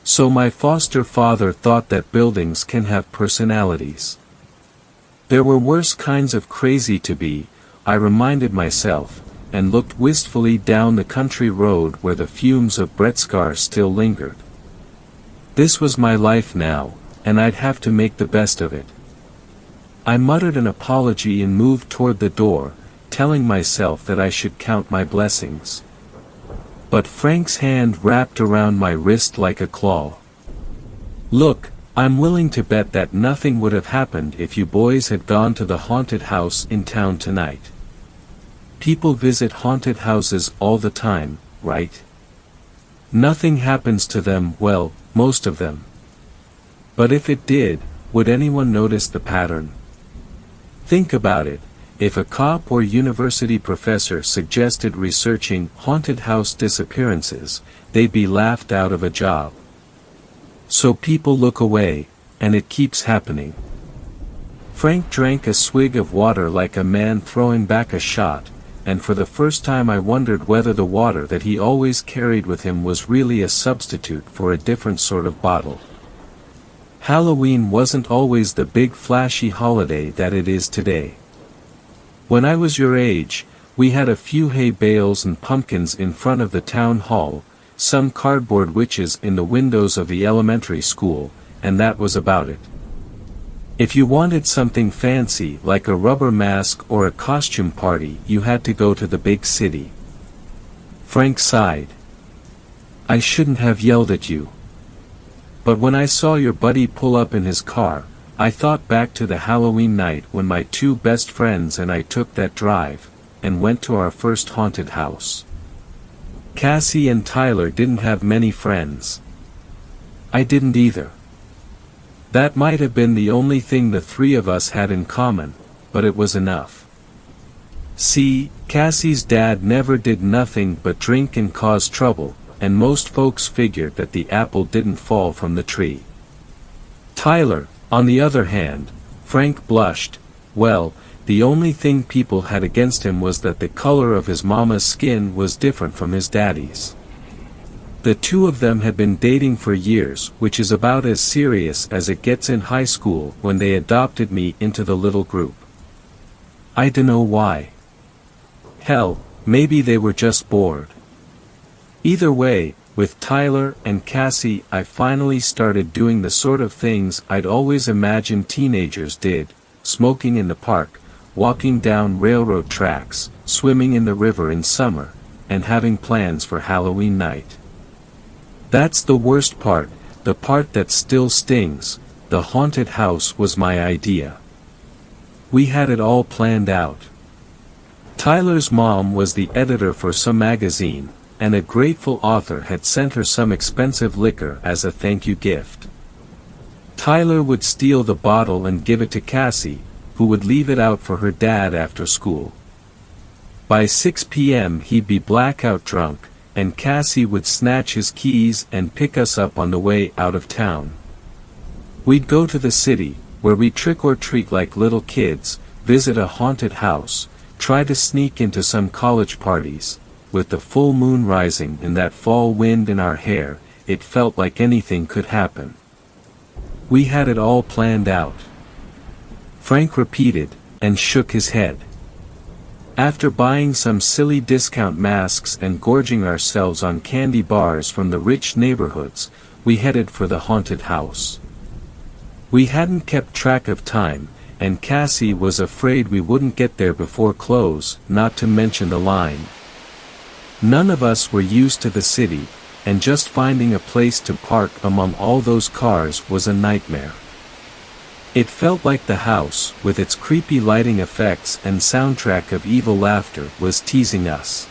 So my foster father thought that buildings can have personalities. There were worse kinds of crazy to be, I reminded myself, and looked wistfully down the country road where the fumes of Bretskar still lingered. This was my life now, and I'd have to make the best of it. I muttered an apology and moved toward the door, telling myself that I should count my blessings. But Frank's hand wrapped around my wrist like a claw. Look, I'm willing to bet that nothing would have happened if you boys had gone to the haunted house in town tonight. People visit haunted houses all the time, right? Nothing happens to them, well, most of them. But if it did, would anyone notice the pattern? Think about it. If a cop or university professor suggested researching haunted house disappearances, they'd be laughed out of a job. So people look away, and it keeps happening. Frank drank a swig of water like a man throwing back a shot, and for the first time I wondered whether the water that he always carried with him was really a substitute for a different sort of bottle. Halloween wasn't always the big flashy holiday that it is today. When I was your age, we had a few hay bales and pumpkins in front of the town hall, some cardboard witches in the windows of the elementary school, and that was about it. If you wanted something fancy like a rubber mask or a costume party, you had to go to the big city. Frank sighed. I shouldn't have yelled at you. But when I saw your buddy pull up in his car, I thought back to the Halloween night when my two best friends and I took that drive, and went to our first haunted house. Cassie and Tyler didn't have many friends. I didn't either. That might have been the only thing the three of us had in common, but it was enough. See, Cassie's dad never did nothing but drink and cause trouble, and most folks figured that the apple didn't fall from the tree. Tyler, on the other hand, Frank blushed. Well, the only thing people had against him was that the color of his mama's skin was different from his daddy's. The two of them had been dating for years, which is about as serious as it gets in high school, when they adopted me into the little group. I dunno why. Hell, maybe they were just bored. Either way, with Tyler and Cassie I finally started doing the sort of things I'd always imagined teenagers did: smoking in the park, walking down railroad tracks, swimming in the river in summer, and having plans for Halloween night. That's the worst part, the part that still stings. The haunted house was my idea. We had it all planned out. Tyler's mom was the editor for some magazine, and a grateful author had sent her some expensive liquor as a thank you gift. Tyler would steal the bottle and give it to Cassie, who would leave it out for her dad after school. By 6 p.m. he'd be blackout drunk, and Cassie would snatch his keys and pick us up on the way out of town. We'd go to the city, where we trick or treat like little kids, visit a haunted house, try to sneak into some college parties. With the full moon rising and that fall wind in our hair, it felt like anything could happen. We had it all planned out. Frank repeated, and shook his head. After buying some silly discount masks and gorging ourselves on candy bars from the rich neighborhoods, we headed for the haunted house. We hadn't kept track of time, and Cassie was afraid we wouldn't get there before close, not to mention the line. None of us were used to the city, and just finding a place to park among all those cars was a nightmare. It felt like the house, with its creepy lighting effects and soundtrack of evil laughter, was teasing us.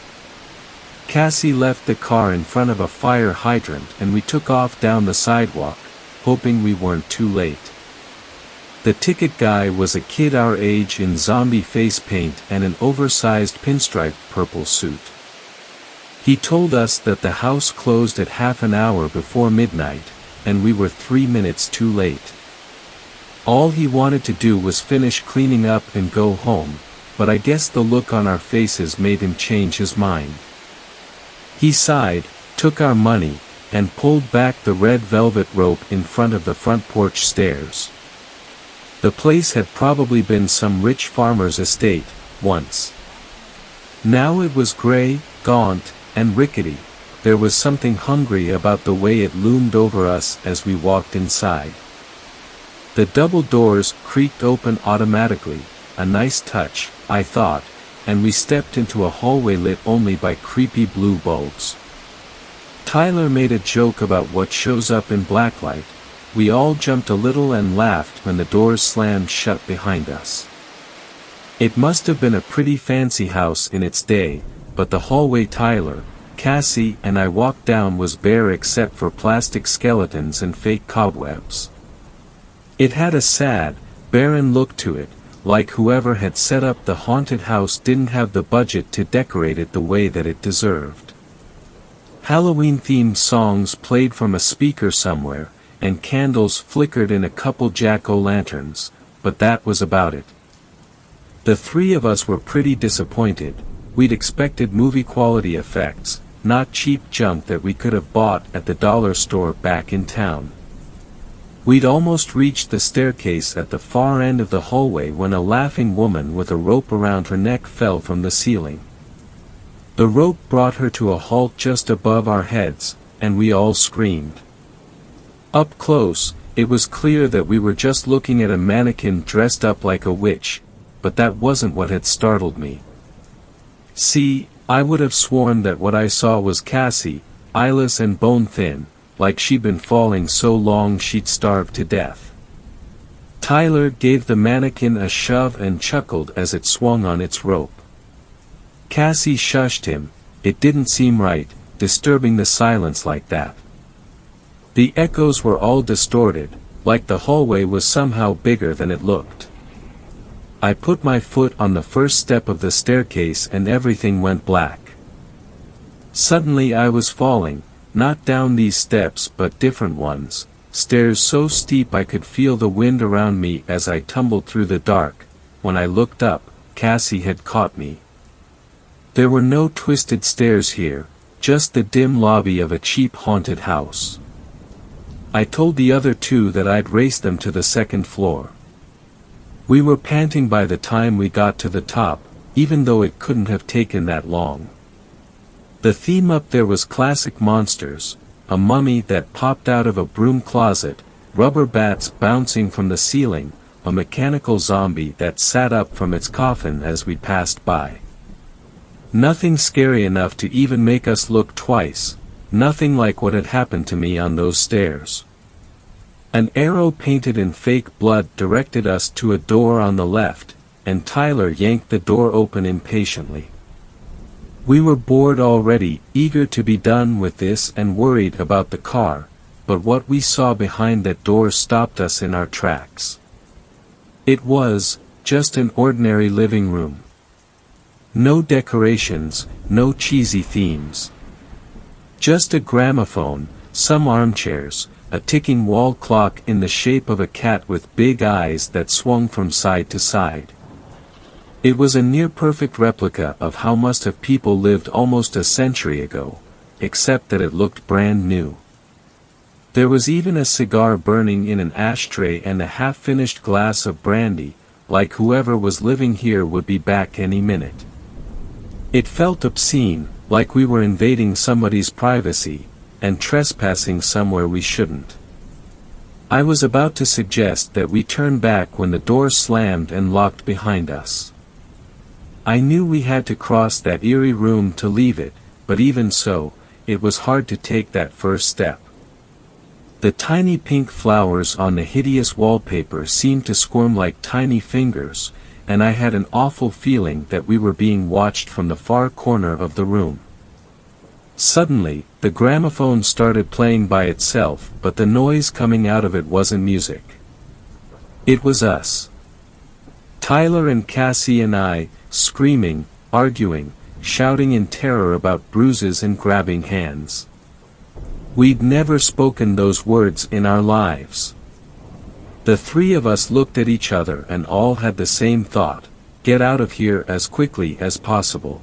Cassie left the car in front of a fire hydrant and we took off down the sidewalk, hoping we weren't too late. The ticket guy was a kid our age in zombie face paint and an oversized pinstripe purple suit. He told us that the house closed at half an hour before midnight, and we were 3 minutes too late. All he wanted to do was finish cleaning up and go home, but I guess the look on our faces made him change his mind. He sighed, took our money, and pulled back the red velvet rope in front of the front porch stairs. The place had probably been some rich farmer's estate, once. Now it was gray, gaunt, and rickety. There was something hungry about the way it loomed over us as we walked inside. The double doors creaked open automatically, a nice touch, I thought, and we stepped into a hallway lit only by creepy blue bulbs. Tyler made a joke about what shows up in blacklight. We all jumped a little and laughed when the doors slammed shut behind us. It must have been a pretty fancy house in its day, but the hallway Tyler, Cassie, and I walked down was bare except for plastic skeletons and fake cobwebs. It had a sad, barren look to it, like whoever had set up the haunted house didn't have the budget to decorate it the way that it deserved. Halloween-themed songs played from a speaker somewhere, and candles flickered in a couple jack-o'-lanterns, but that was about it. The three of us were pretty disappointed. We'd expected movie-quality effects, not cheap junk that we could have bought at the dollar store back in town. We'd almost reached the staircase at the far end of the hallway when a laughing woman with a rope around her neck fell from the ceiling. The rope brought her to a halt just above our heads, and we all screamed. Up close, it was clear that we were just looking at a mannequin dressed up like a witch, but that wasn't what had startled me. See, I would have sworn that what I saw was Cassie, eyeless and bone-thin, like she'd been falling so long she'd starved to death. Tyler gave the mannequin a shove and chuckled as it swung on its rope. Cassie shushed him. It didn't seem right, disturbing the silence like that. The echoes were all distorted, like the hallway was somehow bigger than it looked. I put my foot on the first step of the staircase and everything went black. Suddenly I was falling, not down these steps but different ones, stairs so steep I could feel the wind around me as I tumbled through the dark. When I looked up, Cassie had caught me. There were no twisted stairs here, just the dim lobby of a cheap haunted house. I told the other two that I'd race them to the second floor. We were panting by the time we got to the top, even though it couldn't have taken that long. The theme up there was classic monsters, a mummy that popped out of a broom closet, rubber bats bouncing from the ceiling, a mechanical zombie that sat up from its coffin as we passed by. Nothing scary enough to even make us look twice, nothing like what had happened to me on those stairs. An arrow painted in fake blood directed us to a door on the left, and Tyler yanked the door open impatiently. We were bored already, eager to be done with this and worried about the car, but what we saw behind that door stopped us in our tracks. It was just an ordinary living room. No decorations, no cheesy themes. Just a gramophone, some armchairs, a ticking wall clock in the shape of a cat with big eyes that swung from side to side. It was a near-perfect replica of how must have people lived almost a century ago, except that it looked brand new. There was even a cigar burning in an ashtray and a half-finished glass of brandy, like whoever was living here would be back any minute. It felt obscene, like we were invading somebody's privacy, and trespassing somewhere we shouldn't. I was about to suggest that we turn back when the door slammed and locked behind us. I knew we had to cross that eerie room to leave it, but even so, it was hard to take that first step. The tiny pink flowers on the hideous wallpaper seemed to squirm like tiny fingers, and I had an awful feeling that we were being watched from the far corner of the room. Suddenly, the gramophone started playing by itself, but the noise coming out of it wasn't music. It was us. Tyler and Cassie and I, screaming, arguing, shouting in terror about bruises and grabbing hands. We'd never spoken those words in our lives. The three of us looked at each other and all had the same thought: get out of here as quickly as possible.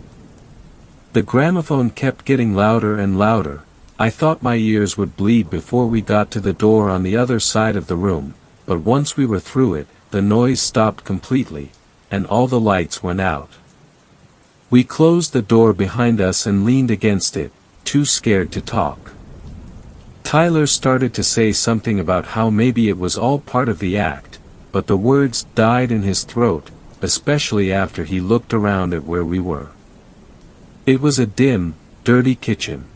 The gramophone kept getting louder and louder. I thought my ears would bleed before we got to the door on the other side of the room, but once we were through it, the noise stopped completely, and all the lights went out. We closed the door behind us and leaned against it, too scared to talk. Tyler started to say something about how maybe it was all part of the act, but the words died in his throat, especially after he looked around at where we were. It was a dim, dirty kitchen.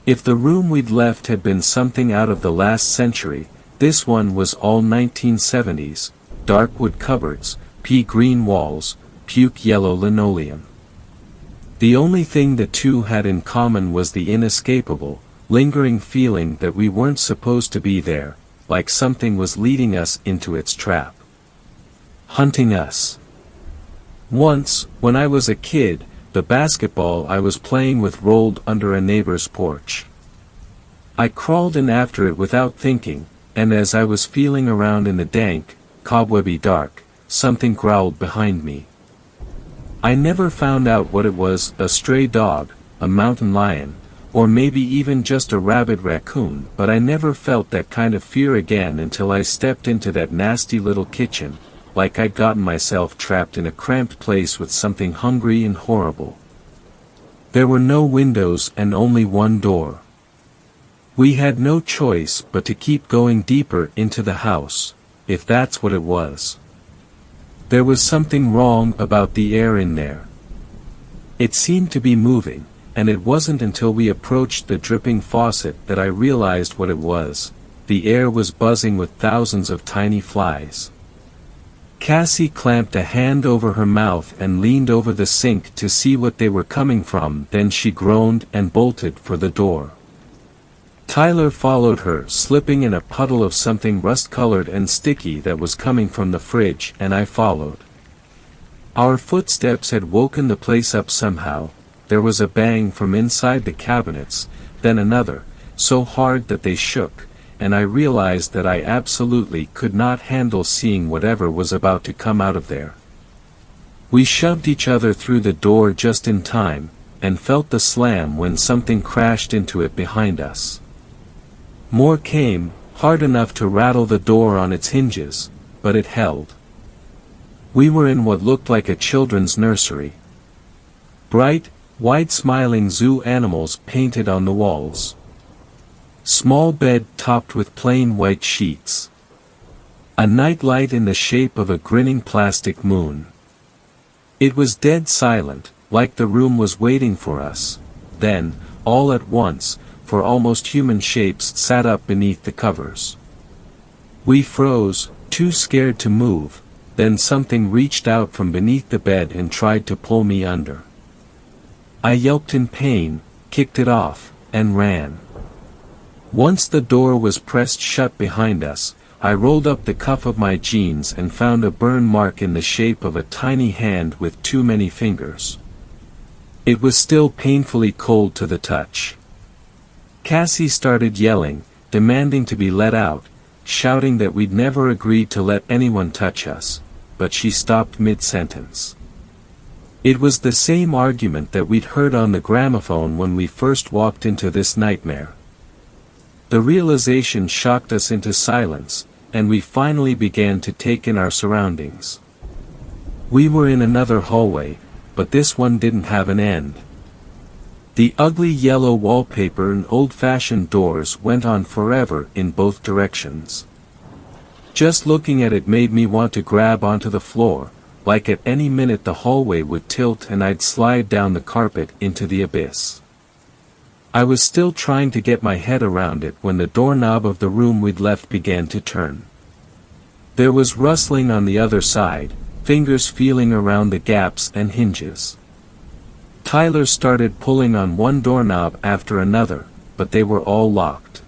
If the room we'd left had been something out of the last century, this one was all 1970s, dark wood cupboards, pea-green walls, puke-yellow linoleum. The only thing the two had in common was the inescapable, lingering feeling that we weren't supposed to be there, like something was leading us into its trap. Hunting us. Once, when I was a kid, the basketball I was playing with rolled under a neighbor's porch. I crawled in after it without thinking, and as I was feeling around in the dank, cobwebby dark, something growled behind me. I never found out what it was: a stray dog, a mountain lion, or maybe even just a rabid raccoon, but I never felt that kind of fear again until I stepped into that nasty little kitchen, like I'd gotten myself trapped in a cramped place with something hungry and horrible. There were no windows and only one door. We had no choice but to keep going deeper into the house, if that's what it was. There was something wrong about the air in there. It seemed to be moving, and it wasn't until we approached the dripping faucet that I realized what it was. The air was buzzing with thousands of tiny flies. Cassie clamped a hand over her mouth and leaned over the sink to see what they were coming from, then she groaned and bolted for the door. Tyler followed her, slipping in a puddle of something rust-colored and sticky that was coming from the fridge, and I followed. Our footsteps had woken the place up somehow. There was a bang from inside the cabinets, then another, so hard that they shook, and I realized that I absolutely could not handle seeing whatever was about to come out of there. We shoved each other through the door just in time, and felt the slam when something crashed into it behind us. More came, hard enough to rattle the door on its hinges, but it held. We were in what looked like a children's nursery. Bright, white smiling zoo animals painted on the walls. Small bed topped with plain white sheets. A nightlight in the shape of a grinning plastic moon. It was dead silent, like the room was waiting for us. Then, all at once, four almost human shapes sat up beneath the covers. We froze, too scared to move, then something reached out from beneath the bed and tried to pull me under. I yelped in pain, kicked it off, and ran. Once the door was pressed shut behind us, I rolled up the cuff of my jeans and found a burn mark in the shape of a tiny hand with too many fingers. It was still painfully cold to the touch. Cassie started yelling, demanding to be let out, shouting that we'd never agreed to let anyone touch us, but she stopped mid-sentence. It was the same argument that we'd heard on the gramophone when we first walked into this nightmare. The realization shocked us into silence, and we finally began to take in our surroundings. We were in another hallway, but this one didn't have an end. The ugly yellow wallpaper and old-fashioned doors went on forever in both directions. Just looking at it made me want to grab onto the floor, like at any minute the hallway would tilt and I'd slide down the carpet into the abyss. I was still trying to get my head around it when the doorknob of the room we'd left began to turn. There was rustling on the other side, fingers feeling around the gaps and hinges. Tyler started pulling on one doorknob after another, but they were all locked.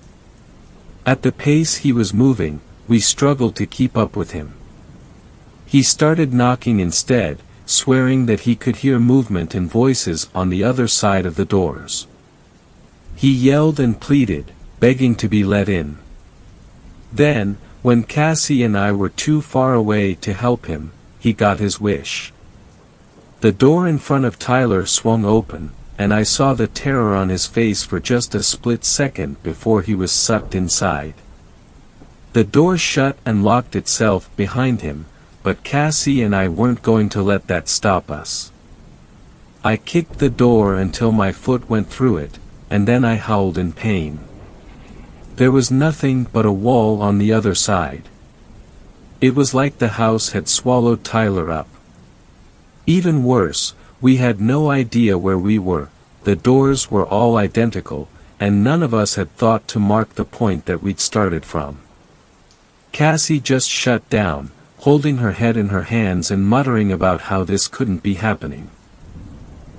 At the pace he was moving, we struggled to keep up with him. He started knocking instead, swearing that he could hear movement and voices on the other side of the doors. He yelled and pleaded, begging to be let in. Then, when Cassie and I were too far away to help him, he got his wish. The door in front of Tyler swung open, and I saw the terror on his face for just a split second before he was sucked inside. The door shut and locked itself behind him, but Cassie and I weren't going to let that stop us. I kicked the door until my foot went through it, and then I howled in pain. There was nothing but a wall on the other side. It was like the house had swallowed Tyler up. Even worse, we had no idea where we were, the doors were all identical, and none of us had thought to mark the point that we'd started from. Cassie just shut down, holding her head in her hands and muttering about how this couldn't be happening.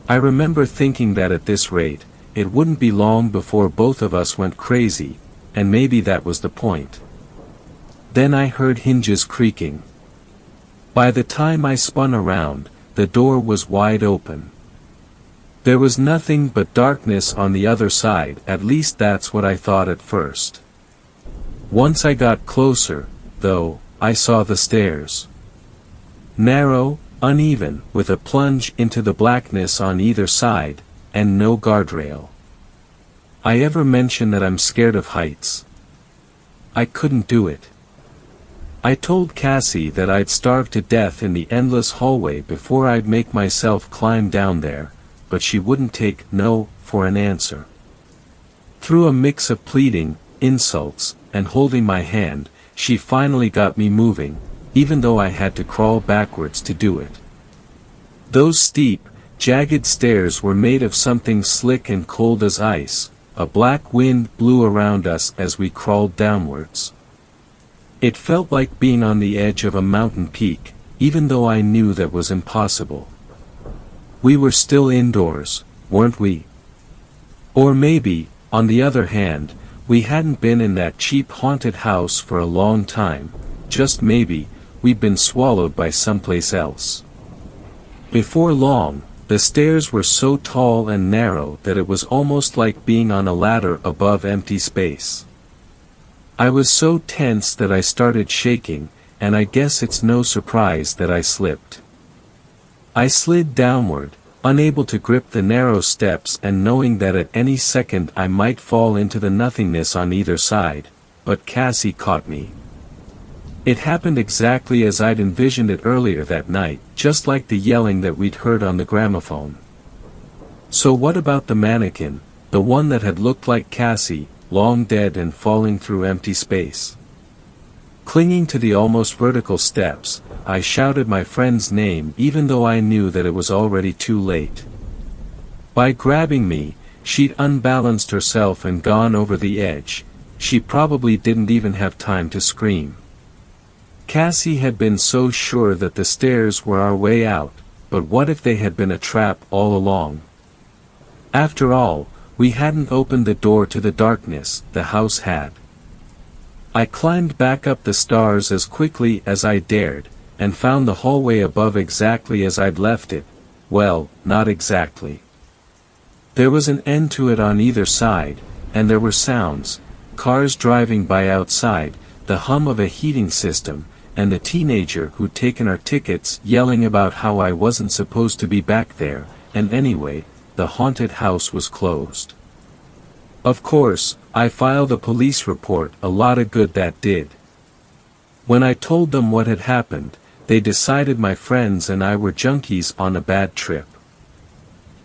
I remember thinking that at this rate, it wouldn't be long before both of us went crazy, and maybe that was the point. Then I heard hinges creaking. By the time I spun around, the door was wide open. There was nothing but darkness on the other side, at least that's what I thought at first. Once I got closer, though, I saw the stairs. Narrow, uneven, with a plunge into the blackness on either side, and no guardrail. I ever mention that I'm scared of heights? I couldn't do it. I told Cassie that I'd starve to death in the endless hallway before I'd make myself climb down there, but she wouldn't take no for an answer. Through a mix of pleading, insults, and holding my hand, she finally got me moving, even though I had to crawl backwards to do it. Those steep, jagged stairs were made of something slick and cold as ice. A black wind blew around us as we crawled downwards. It felt like being on the edge of a mountain peak, even though I knew that was impossible. We were still indoors, weren't we? Or maybe, on the other hand, we hadn't been in that cheap haunted house for a long time, just maybe, we'd been swallowed by someplace else. Before long, the stairs were so tall and narrow that it was almost like being on a ladder above empty space. I was so tense that I started shaking, and I guess it's no surprise that I slipped. I slid downward, unable to grip the narrow steps and knowing that at any second I might fall into the nothingness on either side, but Cassie caught me. It happened exactly as I'd envisioned it earlier that night, just like the yelling that we'd heard on the gramophone. So what about the mannequin, the one that had looked like Cassie, long dead and falling through empty space? Clinging to the almost vertical steps, I shouted my friend's name even though I knew that it was already too late. By grabbing me, she'd unbalanced herself and gone over the edge. She probably didn't even have time to scream. Cassie had been so sure that the stairs were our way out, but what if they had been a trap all along? After all, we hadn't opened the door to the darkness, the house had. I climbed back up the stairs as quickly as I dared, and found the hallway above exactly as I'd left it. Well, not exactly. There was an end to it on either side, and there were sounds, cars driving by outside, the hum of a heating system, and the teenager who'd taken our tickets yelling about how I wasn't supposed to be back there, and anyway, the haunted house was closed. Of course, I filed a police report, a lot of good that did. When I told them what had happened, they decided my friends and I were junkies on a bad trip.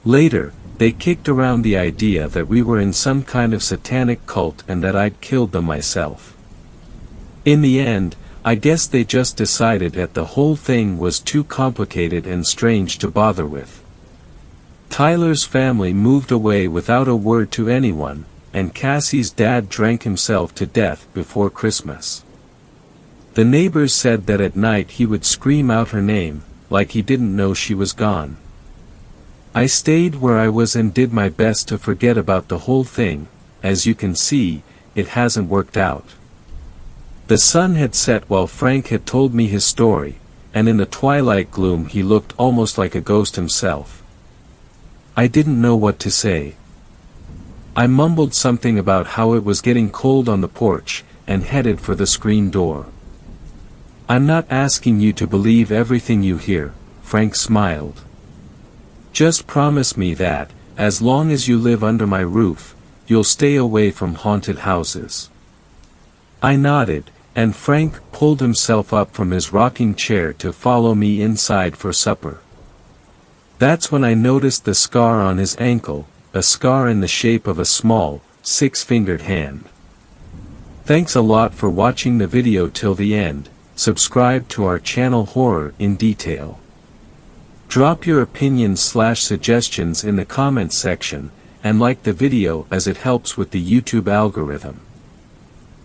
Later, they kicked around the idea that we were in some kind of satanic cult and that I'd killed them myself. In the end, I guess they just decided that the whole thing was too complicated and strange to bother with. Tyler's family moved away without a word to anyone, and Cassie's dad drank himself to death before Christmas. The neighbors said that at night he would scream out her name, like he didn't know she was gone. I stayed where I was and did my best to forget about the whole thing. As you can see, it hasn't worked out. The sun had set while Frank had told me his story, and in the twilight gloom he looked almost like a ghost himself. I didn't know what to say. I mumbled something about how it was getting cold on the porch, and headed for the screen door. "I'm not asking you to believe everything you hear," Frank smiled. "Just promise me that, as long as you live under my roof, you'll stay away from haunted houses." I nodded, and Frank pulled himself up from his rocking chair to follow me inside for supper. That's when I noticed the scar on his ankle, a scar in the shape of a small, six-fingered hand. Thanks a lot for watching the video till the end. Subscribe to our channel Horror in Detail. Drop your opinions/suggestions in the comments section, and like the video as it helps with the YouTube algorithm.